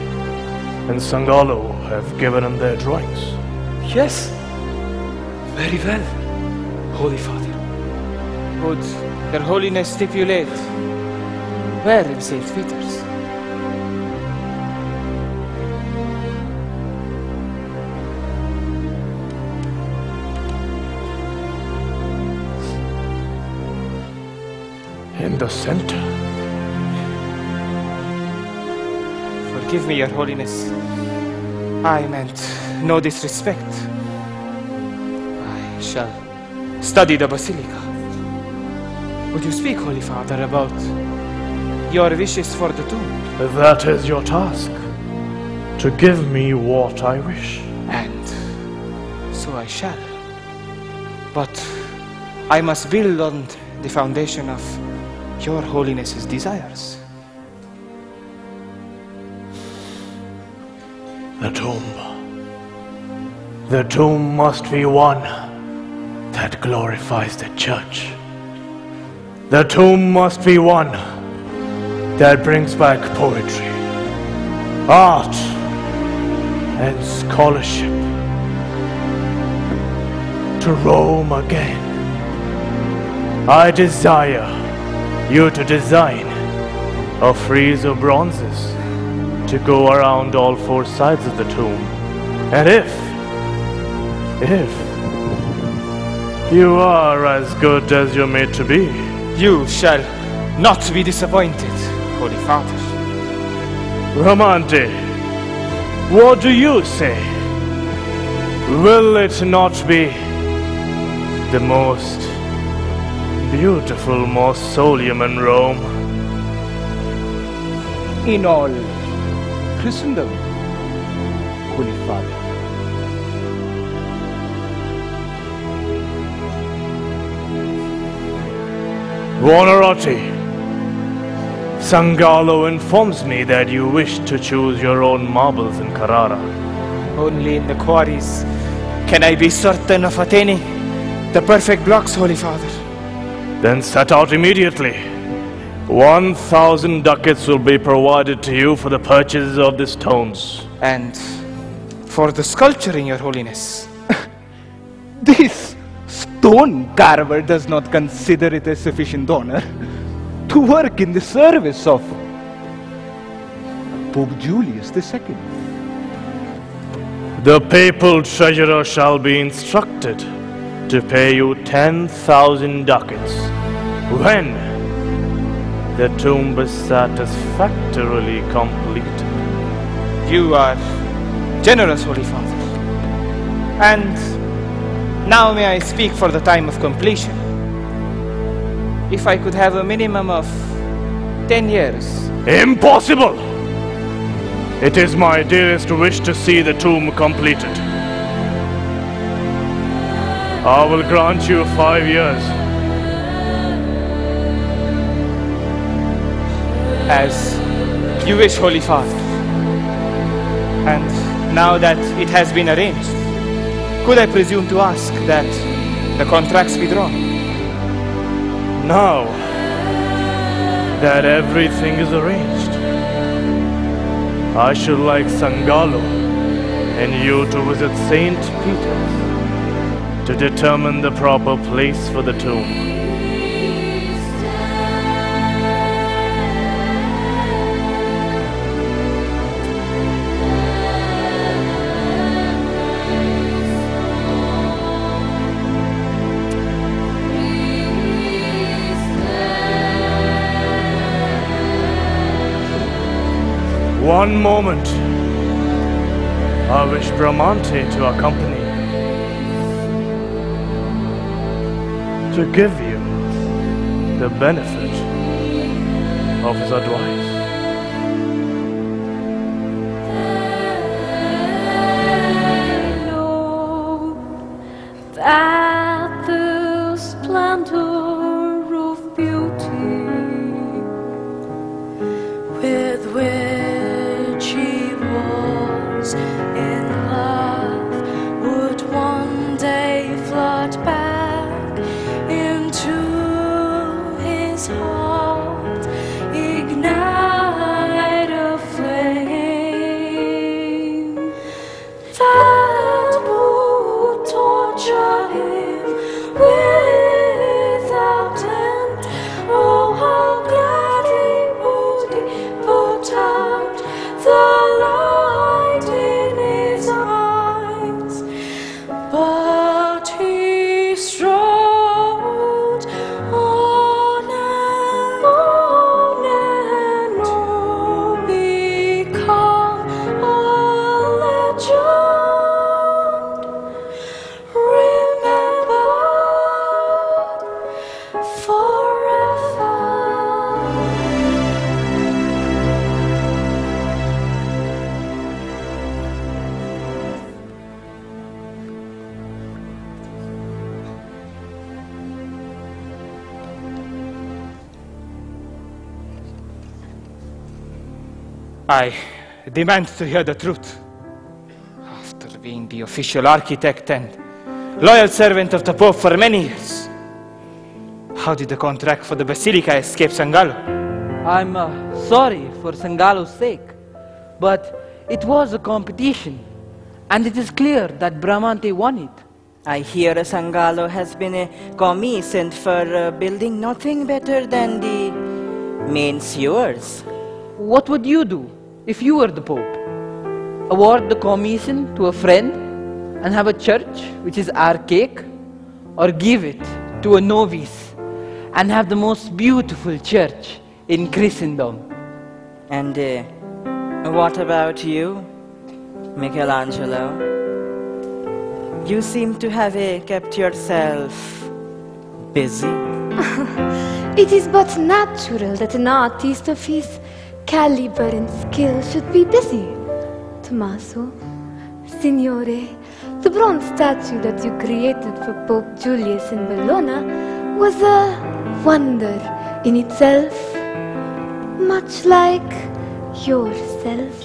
and Sangallo have given him their drawings. Yes, very well, Holy Father. Would Their Holiness stipulate where in St. Peter's? In the center. Forgive me, Your Holiness. I meant no disrespect. I shall study the Basilica. Would you speak, Holy Father, about your wishes for the tomb? That is your task, to give me what I wish. And so I shall. But I must build on the foundation of Your Holiness's desires. The tomb. The tomb must be one that glorifies the church. The tomb must be one that brings back poetry, art, and scholarship to Rome again. I desire you to design a frieze of bronzes to go around all four sides of the tomb. And if you are as good as you're made to be, you shall not be disappointed, Holy Father. Bramante, what do you say? Will it not be the most beautiful mausoleum in Rome? In all Christendom, Holy Father. Buonarroti, Sangallo informs me that you wish to choose your own marbles in Carrara. Only in the quarries can I be certain of attaining the perfect blocks, Holy Father. Then set out immediately. 1,000 ducats will be provided to you for the purchase of the stones. And for the sculpturing, Your Holiness. This stone carver does not consider it a sufficient honor to work in the service of Pope Julius II. The papal treasurer shall be instructed to pay you 10,000 ducats when the tomb is satisfactorily completed. You are generous, Holy Father. And now may I speak for the time of completion? If I could have a minimum of 10 years. Impossible! It is my dearest wish to see the tomb completed. I will grant you 5 years. As you wish, Holy Father. And now that it has been arranged, could I presume to ask that the contracts be drawn? Now that everything is arranged, I should like Sangallo and you to visit St. Peter's to determine the proper place for the tomb. One moment. I wish Bramante to accompany me, to give you the benefit of his advice. at the splendor of beauty with which he was in love would one day flood back into his heart, ignite a flame that would torture him without end. Oh, how glad he would put out the light in his eyes. But he strode on and on and on, become a legend, remembered forever. I demand to hear the truth. After being the official architect and loyal servant of the Pope for many years, how did the contract for the Basilica escape Sangallo? I'm sorry for Sangalo's sake, but it was a competition, and it is clear that Bramante won it. I hear Sangallo has been commissioned for building nothing better than the main sewers. What would you do if you were the Pope? Award the commission to a friend and have a church which is archaic, or give it to a novice and have the most beautiful church in Christendom? And what about you, Michelangelo? You seem to have kept yourself busy. It is but natural that an artist of his caliber and skill should be busy. Tommaso, Signore, the bronze statue that you created for Pope Julius in Bologna was a wonder in itself, much like yourself.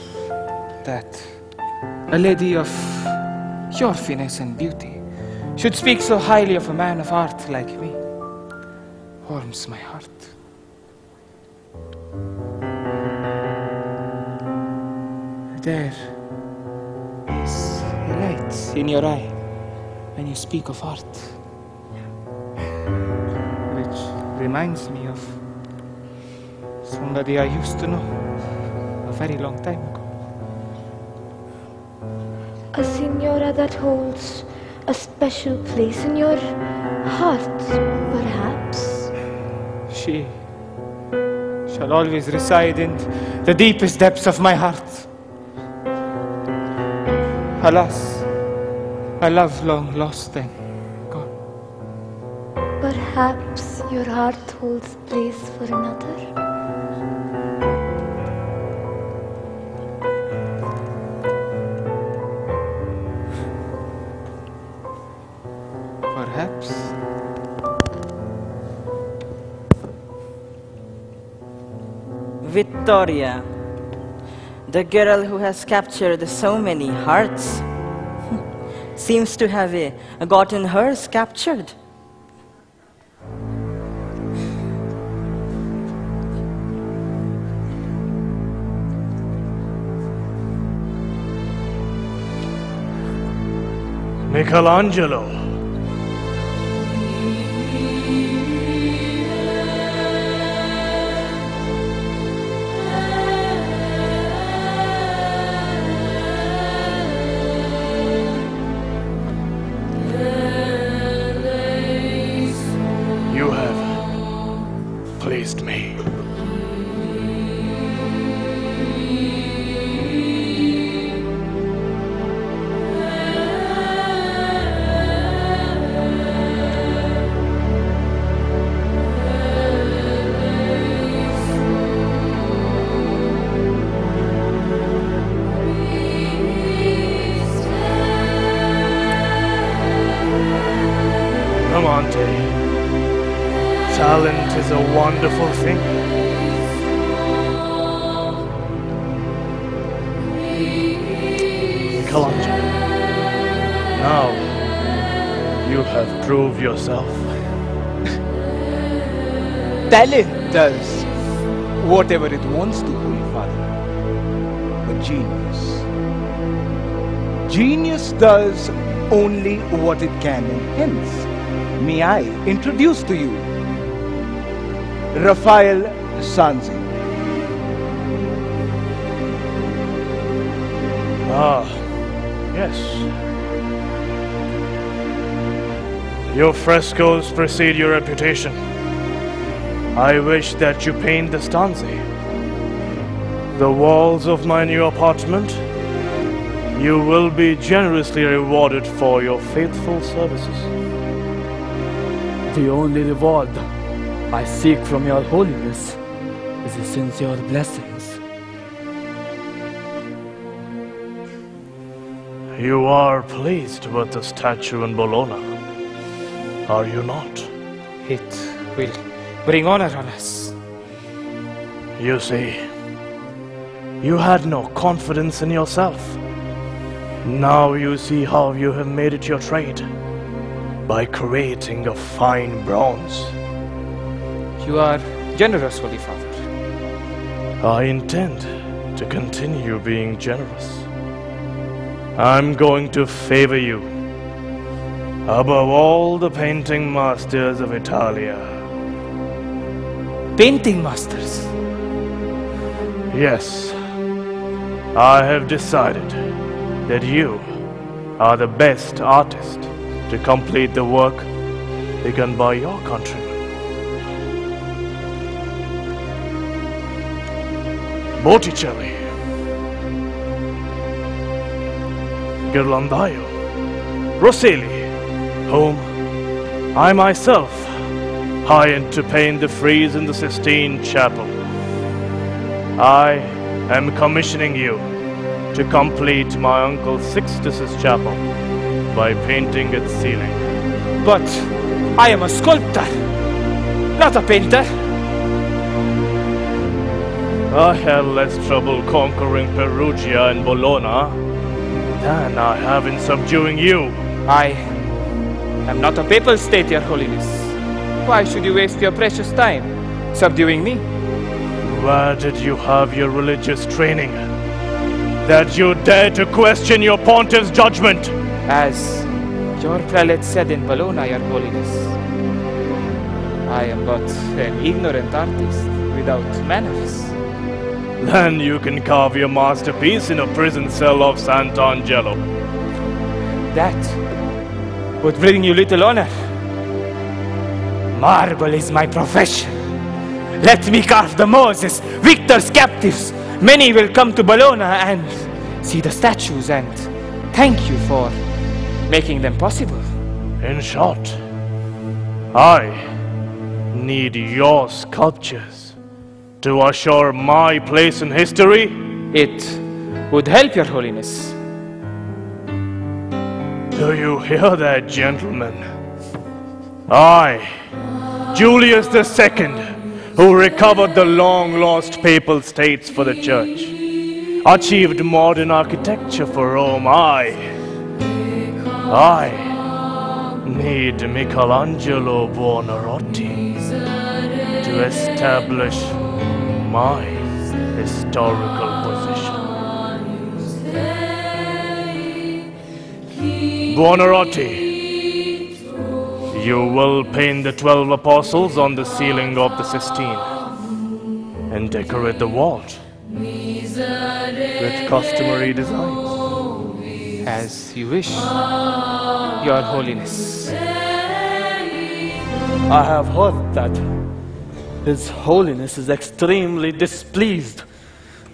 That a lady of your finesse and beauty should speak so highly of a man of art like me warms my heart. There is a light in your eye when you speak of art, which reminds me of somebody I used to know a very long time ago. A signora that holds a special place in your heart, perhaps? She shall always reside in the deepest depths of my heart. Alas, my love long lost and gone. Perhaps your heart holds place for another? Perhaps. Vittoria, the girl who has captured so many hearts, seems to have gotten hers captured. Michelangelo. You have pleased me. wonderful thing. Michelangelo, now you have proved yourself. Talent does whatever it wants to, Holy Father. But genius does only what it can, and hence, may I introduce to you Raphael Sanzi. Ah, yes. Your frescoes precede your reputation. I wish that you paint the stanze. The walls of my new apartment. You will be generously rewarded for your faithful services. The only reward I seek from your holiness is the sincere blessings. You are pleased with the statue in Bologna, are you not? It will bring honor on us. You see, you had no confidence in yourself. Now you see how you have made it your trade, by creating a fine bronze. You are generous, Holy Father. I intend to continue being generous. I'm going to favor you above all the painting masters of Italia. Painting masters? Yes. I have decided that you are the best artist to complete the work begun by your countrymen. Botticelli, Ghirlandaio, Rosselli, whom I myself hired to paint the frieze in the Sistine Chapel. I am commissioning you to complete my Uncle Sixtus's chapel by painting its ceiling. But I am a sculptor, not a painter. I had less trouble conquering Perugia and Bologna than I have in subduing you. I am not a papal state, Your Holiness. Why should you waste your precious time subduing me? Where did you have your religious training, that you dare to question your pontiff's judgment? As your prelate said in Bologna, Your Holiness, I am but an ignorant artist without manners. Then you can carve your masterpiece in a prison cell of Sant'Angelo. That would bring you little honor. Marble is my profession. Let me carve the Moses, Victor's captives. Many will come to Bologna and see the statues and thank you for making them possible. In short, I need your sculptures to assure my place in history. It would help, Your Holiness. Do you hear that, gentlemen? I, Julius II, who recovered the long-lost papal states for the Church, achieved modern architecture for Rome. I need Michelangelo Buonarroti to establish my historical position. Buonarroti, you will paint the 12 apostles on the ceiling of the Sistine and decorate the walls with customary designs. As you wish, Your Holiness. I have heard that His Holiness is extremely displeased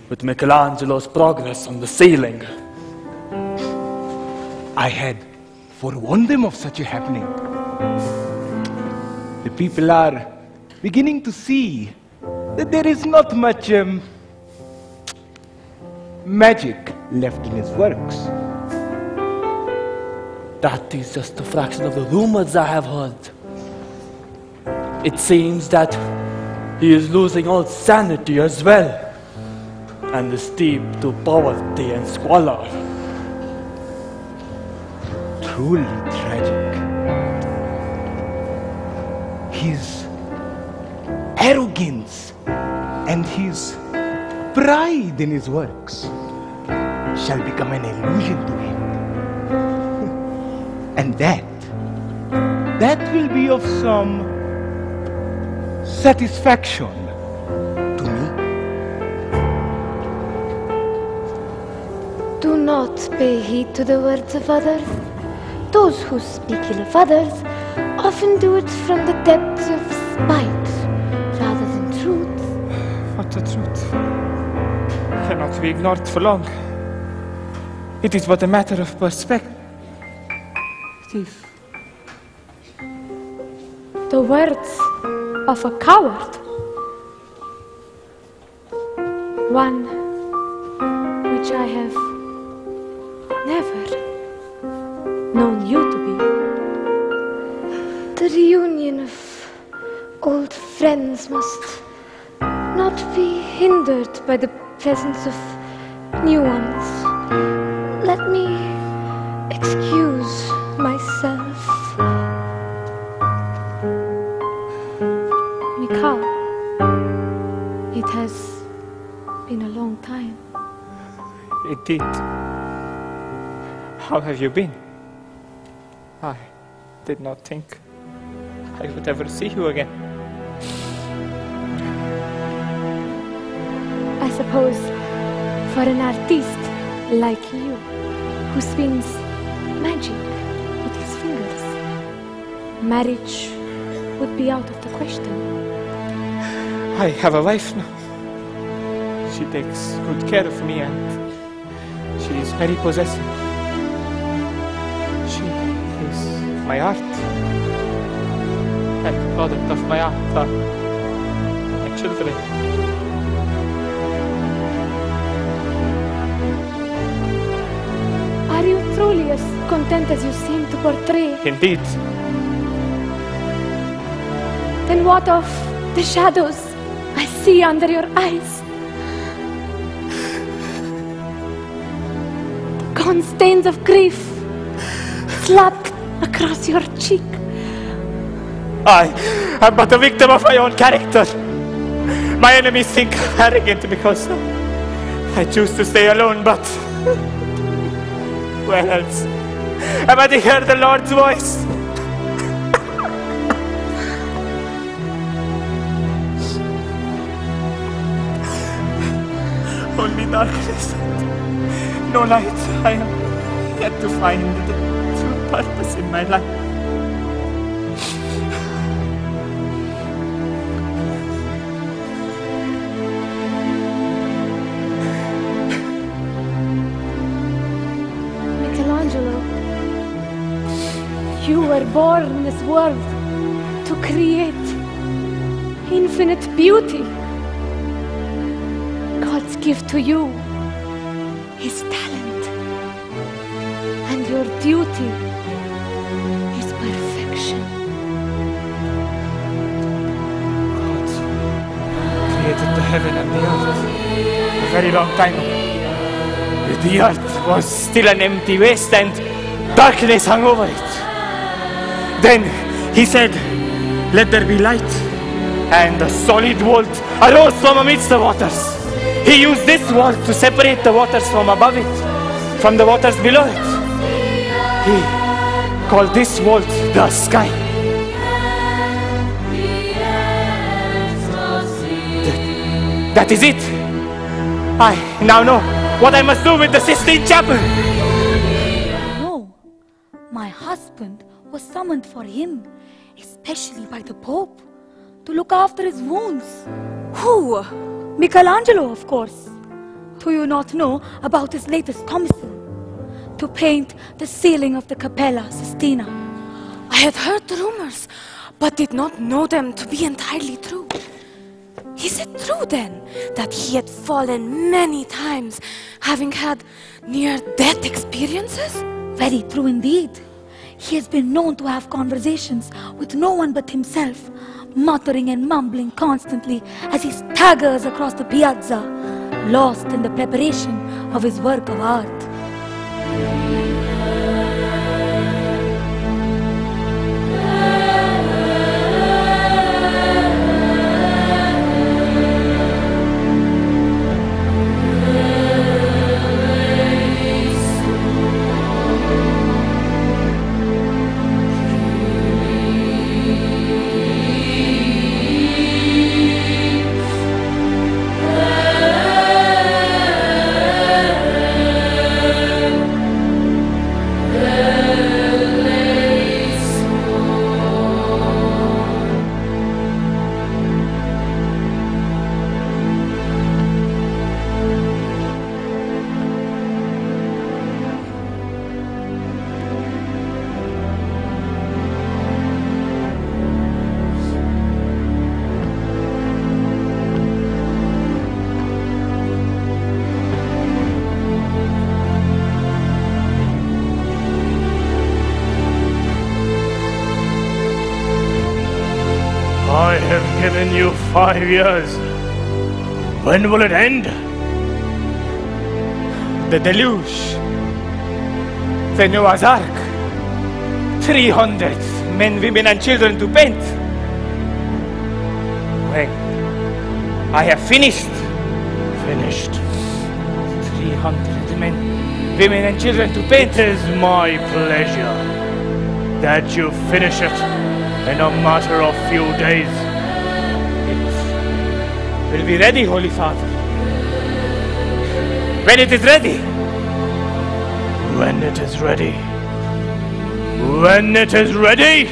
with Michelangelo's progress on the ceiling. I had forewarned them of such a happening. The people are beginning to see that there is not much magic left in his works. That is just a fraction of the rumors I have heard. It seems that he is losing all sanity as well, and is steeped to poverty and squalor. Truly tragic. His arrogance and his pride in his works shall become an illusion to him. And that will be of some satisfaction to me. Do not pay heed to the words of others. Those who speak ill of others often do it from the depths of spite rather than truth. What the truth cannot be ignored for long. It is but a matter of perspective. The words of a coward. One which I have never known you to be. The reunion of old friends must not be hindered by the presence of new ones. Let me excuse myself. Mikal, it has been a long time. Indeed. How have you been? I did not think I would ever see you again. I suppose for an artiste like you, who spins magic with his fingers, marriage would be out of the question. I have a wife now. She takes good care of me and she is very possessive. She is my art. And the product of my art are my children. Are you truly as content as you seem to portray? Indeed. Then what of the shadows I see under your eyes? The gone stains of grief slapped across your cheek. I am but a victim of my own character. My enemies think I'm arrogant because I choose to stay alone, but where else am I to hear the Lord's voice? Only darkness, no light. I am yet to find the true purpose in my life. Michelangelo, you were born in this world to create infinite beauty. God's gift to you is talent, and your duty is perfection. God created the heaven and the earth a very long time ago. The earth was still an empty waste and darkness hung over it. Then he said, "Let there be light," and a solid vault arose from amidst the waters. He used this wall to separate the waters from above it, from the waters below it. He called this vault the sky. That is it. I now know what I must do with the Sistine Chapel. No, my husband was summoned for him, especially by the Pope, to look after his wounds. Who? Michelangelo, of course. Do you not know about his latest commission? To paint the ceiling of the Capella Sistina. I had heard the rumors, but did not know them to be entirely true. Is it true then that he had fallen many times, having had near-death experiences? Very true indeed. He has been known to have conversations with no one but himself, muttering and mumbling constantly as he staggers across the piazza, lost in the preparation of his work of art. I have given you 5 years. When will it end? The deluge, the Noah's Ark, 300 men, women and children to paint. When I have finished. 300 men, women and children to paint. It is my pleasure that you finish it in a matter of few days. It will be ready, Holy Father. When it is ready. When it is ready. When it is ready.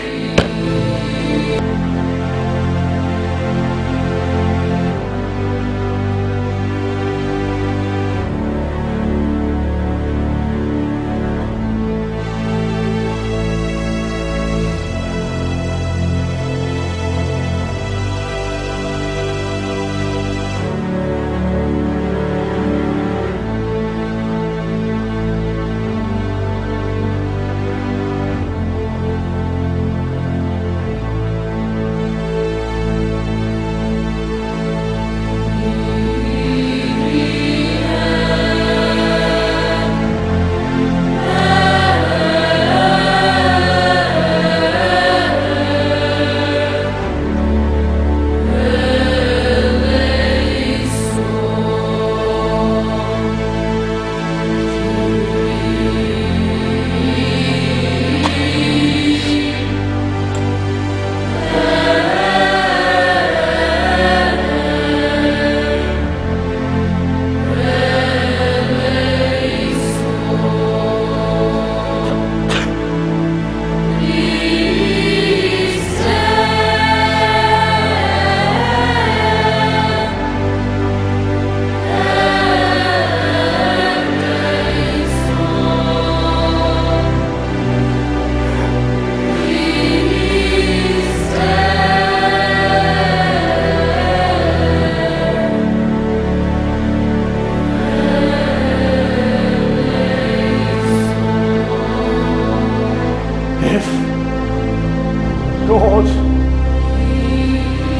God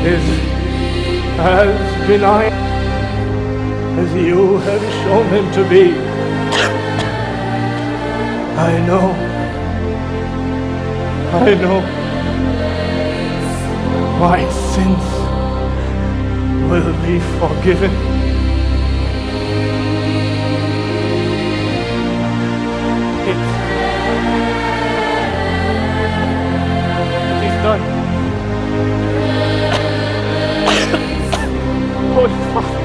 is as benign as you have shown him to be. I know. My sins will be forgiven. It is done. Holy Father.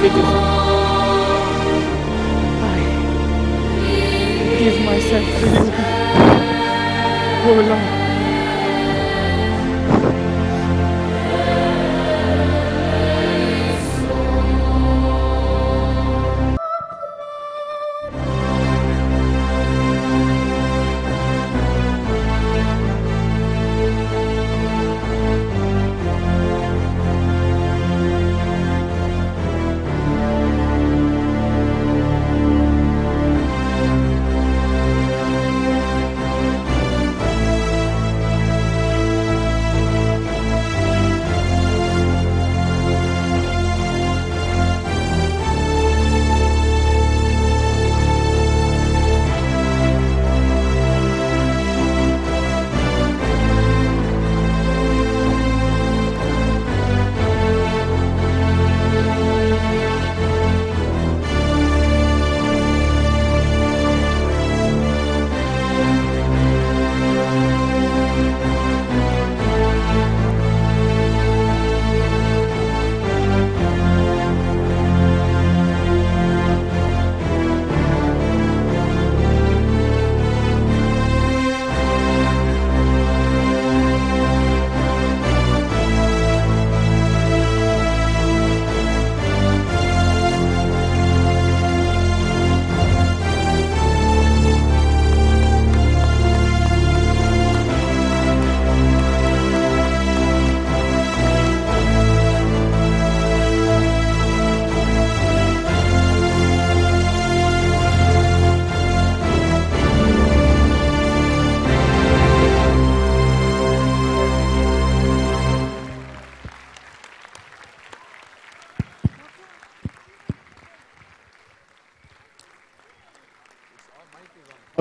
It is. I give myself to you, O Lord.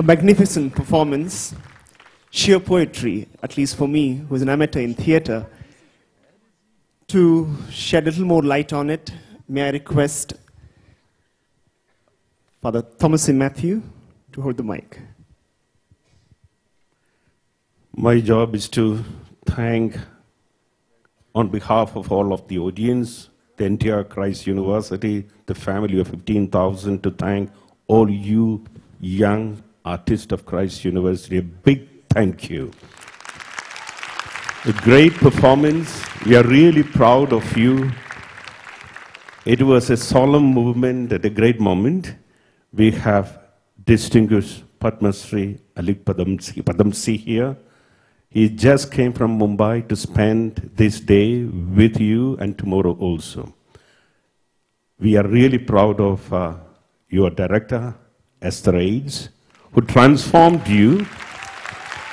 a magnificent performance, sheer poetry, at least for me, who's an amateur in theatre. To shed a little more light on it, may I request Father Thomas and Matthew to hold the mic. My job is to thank, on behalf of all of the audience, the entire Christ University, the family of 15,000, to thank all you young artists of Christ University. A big thank you. A great performance. We are really proud of you. It was a solemn movement at a great moment. We have distinguished Padma Shri Alik Padamsi here. He just came from Mumbai to spend this day with you and tomorrow also. We are really proud of your director, Esther Yates, who transformed you.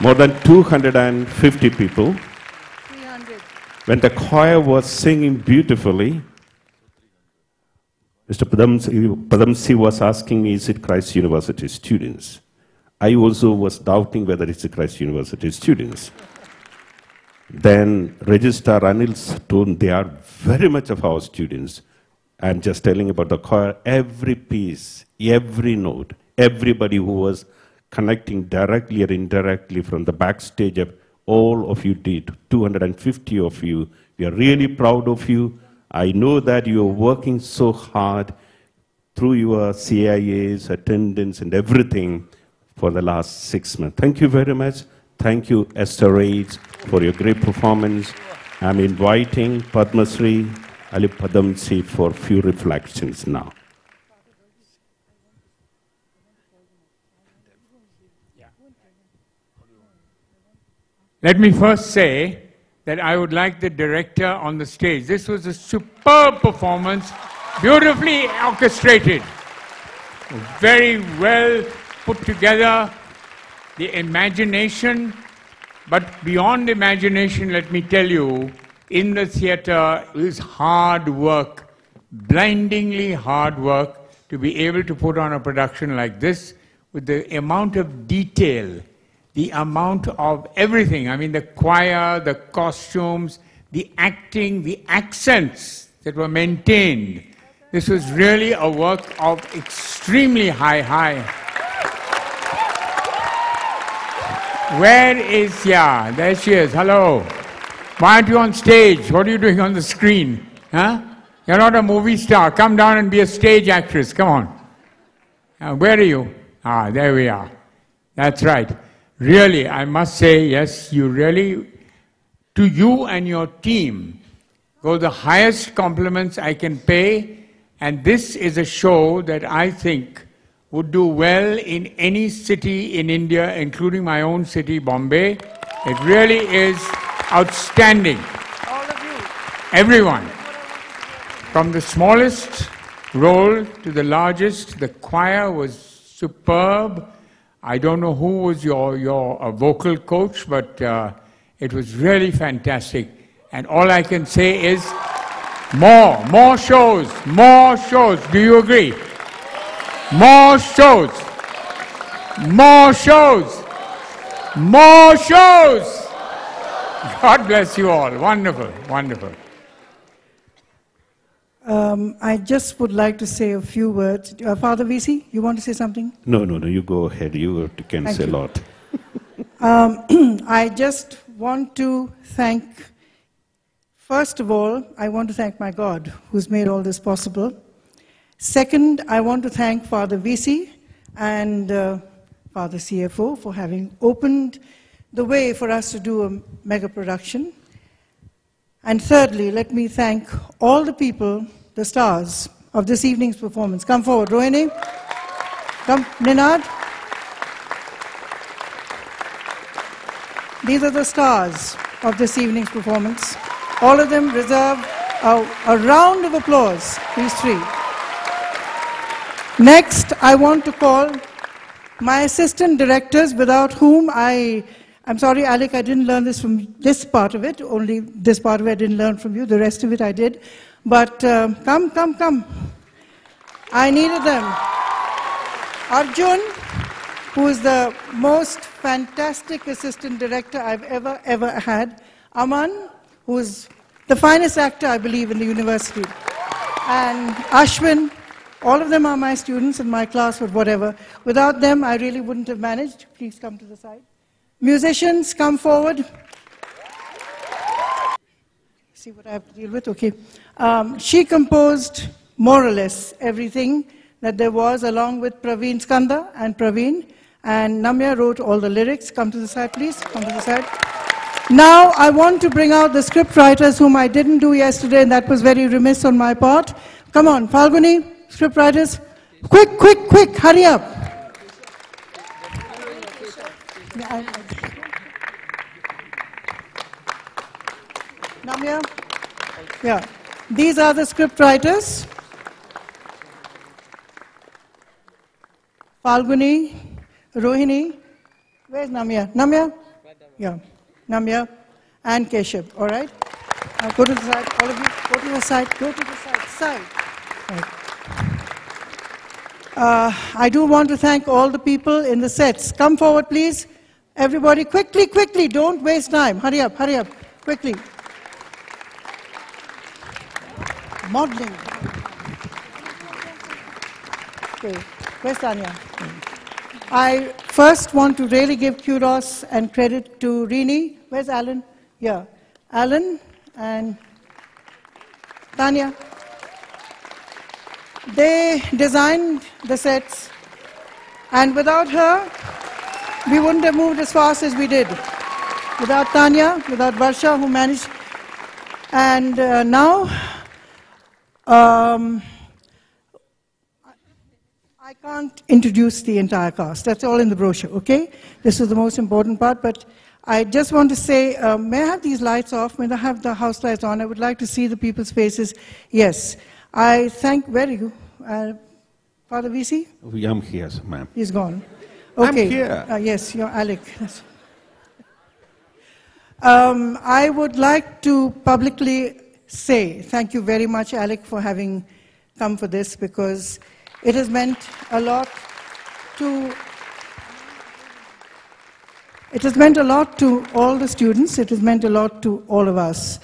More than 250 people. 300. When the choir was singing beautifully, Mr. Padamsi was asking me, is it Christ University students? I also was doubting whether it's a Christ University students. Then Registrar Anil told they are very much of our students. I'm just telling about the choir, every piece, every note, everybody who was connecting directly or indirectly from the backstage, of all of you did, 250 of you. We are really proud of you. I know that you are working so hard through your CIAs, attendance and everything for the last 6 months. Thank you very much. Thank you, Esther Yates, for your great performance. I'm inviting Padma Shri Ali Padamsi for a few reflections now. Let me first say that I would like the director on the stage. This was a superb performance, beautifully orchestrated, very well put together, the imagination, but beyond imagination, let me tell you, in the theatre is hard work, blindingly hard work, to be able to put on a production like this with the amount of detail, the amount of everything. I mean, the choir, the costumes, the acting, the accents that were maintained. This was really a work of extremely high. Where is, yeah, there she is, hello. Why aren't you on stage? What are you doing on the screen? Huh? You're not a movie star. Come down and be a stage actress, come on. Where are you? Ah, there we are. That's right. Really, I must say, yes, you really, to you and your team, go the highest compliments I can pay, and this is a show that I think would do well in any city in India, including my own city, Bombay. It really is outstanding. All of you. Everyone. From the smallest role to the largest, the choir was superb. I don't know who was your vocal coach, but it was really fantastic. And all I can say is more shows, more shows. Do you agree? More shows, more shows, more shows. God bless you all. Wonderful, wonderful. I just would like to say a few words. Father VC, you want to say something? No, you go ahead. You can say a lot. I just want to thank, first of all, I want to thank my God who's made all this possible. Second, I want to thank Father VC and Father CFO for having opened the way for us to do a mega production. And thirdly, let me thank all the people, the stars of this evening's performance. Come forward, Rohini. Come, Ninad. These are the stars of this evening's performance. All of them deserve a round of applause, these three. Next, I want to call my assistant directors, without whom I'm sorry, Alec, I didn't learn this from this part of it. Only this part of it I didn't learn from you. The rest of it I did. But come. I needed them. Arjun, who is the most fantastic assistant director I've ever had. Aman, who is the finest actor, I believe, in the university. And Ashwin, all of them are my students in my class or whatever. Without them, I really wouldn't have managed. Please come to the side. Musicians, come forward. See what I have to deal with? Okay. She composed more or less everything that there was, along with Praveen Skanda and Praveen. And Namya wrote all the lyrics. Come to the side, please. Come to the side. Now, I want to bring out the script writers whom I didn't do yesterday, and that was very remiss on my part. Come on, Falguni, script writers. Quick, quick, quick, hurry up. Namya? Yeah. These are the script writers. Falguni, Rohini. Where's Namya? Namya? Yeah. Namya and Keshav. All right? Now go to the side. All of you, go to the side. Go to the side. Right. I do want to thank all the people in the sets. Come forward, please. Everybody, quickly, quickly. Don't waste time. Hurry up, quickly. Modeling. Okay, where's Tanya? I first want to really give kudos and credit to Rini. Where's Alan? Yeah, Alan and Tanya. They designed the sets, and without her, we wouldn't have moved as fast as we did. Without Tanya, without Varsha, who managed. And now, I can't introduce the entire cast. That's all in the brochure, okay? This is the most important part, but I just want to say, may I have these lights off? May I have the house lights on? I would like to see the people's faces. Yes. I thank, where are you? Father VC? I'm here, ma'am. He's gone. Okay. I'm here. Yes, you're Alec. I would like to publicly say thank you very much, Alec, for having come for this, because it has meant a lot to all the students. It has meant a lot to all of us.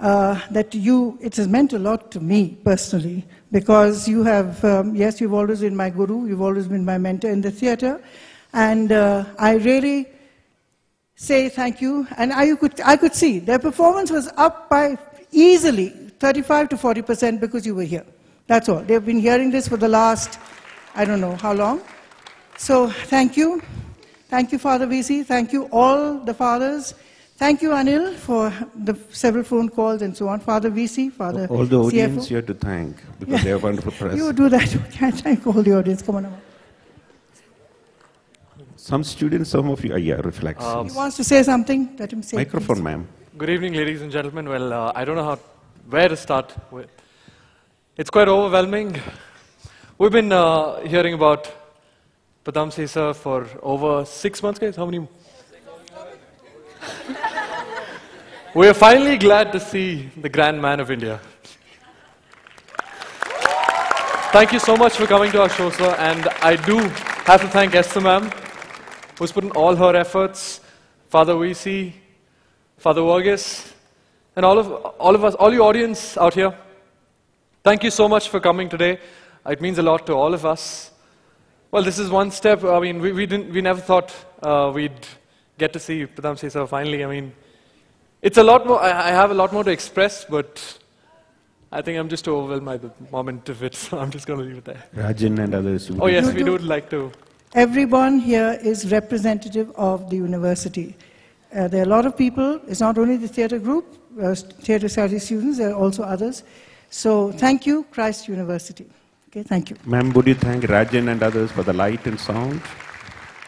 It has meant a lot to me personally, because you have, yes, you've always been my guru, you've always been my mentor in the theatre, and I really say thank you. And I could see their performance was up by easily 35 to 40% because you were here. That's all. They've been hearing this for the last, I don't know how long. So thank you. Thank you, Father VC. Thank you, all the fathers. Thank you, Anil, for the several phone calls and so on. Father VC, Father all the audience CFO. you have to thank, because they are wonderful press. You do that. You can't thank all the audience. Come on. Some students, some of you, yeah, reflects. He wants to say something. Let him say. Microphone, ma'am. Good evening, ladies and gentlemen. Well, I don't know where to start with. It's quite overwhelming. We've been hearing about Padamsee sir for over 6 months, guys. How many? We are finally glad to see the grand man of India. Thank you so much for coming to our show, sir. And I do have to thank Esther ma'am, who's put in all her efforts, Father VC, Father Vargas, and all of us, all your audience out here. Thank you so much for coming today. It means a lot to all of us. Well, this is one step. I mean, we never thought we'd get to see Padamsee sir finally. I mean, it's a lot more. I have a lot more to express, but I think I'm just overwhelmed by the moment of it, so I'm just going to leave it there. Rajan and others. Oh yes, we would like to. Everyone here is representative of the university. There are a lot of people. It's not only the theatre group, theatre studies students, there are also others. So thank you, Christ University. Okay, thank you. Ma'am, would you thank Rajan and others for the light and sound?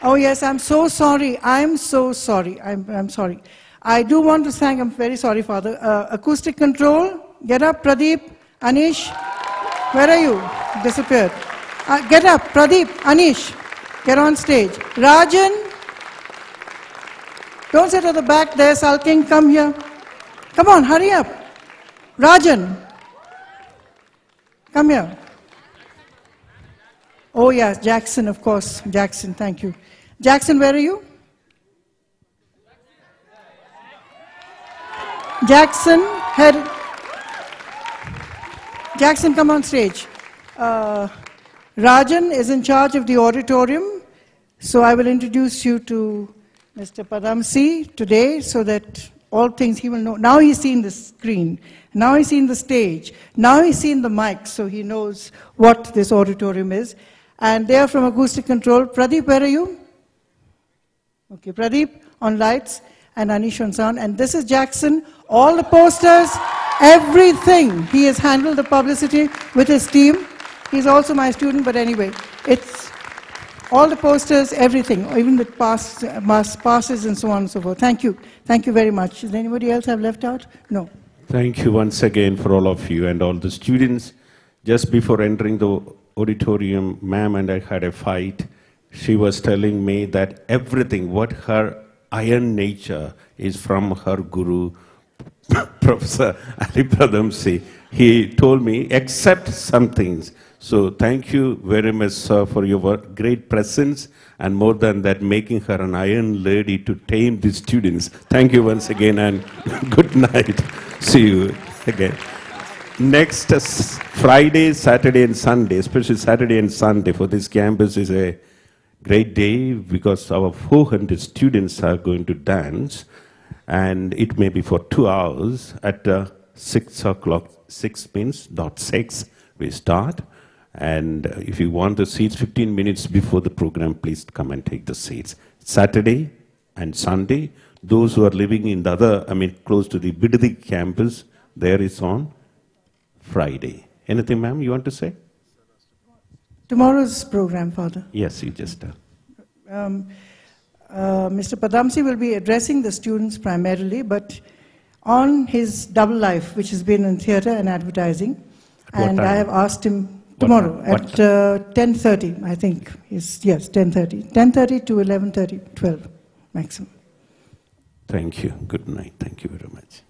Oh yes, I'm so sorry. I'm so sorry. I'm sorry. I do want to thank, I'm very sorry, Father. Acoustic control, get up, Pradeep, Anish. Where are you? Disappeared. Get up, Pradeep, Anish. Get on stage. Rajan, don't sit at the back there sulking, come here. Come on, hurry up. Rajan, come here. Oh, yes, Jackson, of course. Jackson, thank you. Jackson, where are you? Jackson, Jackson, come on stage. Rajan is in charge of the auditorium, so I will introduce you to Mr. Padamsi today so that all things he will know. Now he's seen the screen, now he's seen the stage, now he's seen the mic, so he knows what this auditorium is. And they are from acoustic control. Pradeep, where are you? Okay, Pradeep on lights and Anish on sound. And this is Jackson. All the posters, everything. He has handled the publicity with his team. He's also my student, but anyway, it's all the posters, everything, even the passes and so on and so forth. Thank you. Thank you very much. Does anybody else have left out? No. Thank you once again for all of you and all the students. Just before entering the auditorium, ma'am and I had a fight. She was telling me that everything, what her iron nature is from her guru, Professor Ali Pradamsi. He told me, except some things. So thank you very much, sir, for your great presence, and more than that, making her an iron lady to tame the students. Thank you once again, and good night. See you again. Next Friday, Saturday and Sunday, especially Saturday and Sunday for this campus is a great day because our 400 students are going to dance, and it may be for 2 hours at 6 o'clock, 6 we start. And if you want the seats 15 minutes before the program, please come and take the seats. Saturday and Sunday, those who are living in the other, close to the Bidadi campus, there is on Friday. Anything, ma'am, you want to say? Tomorrow's program, Father. Yes, you just Mr. Padamsi will be addressing the students primarily, but on his double life, which has been in theatre and advertising. And I have asked him tomorrow at 10:30, I think. Yes, 10:30. 10:30 to 11:30, 12 maximum. Thank you. Good night. Thank you very much.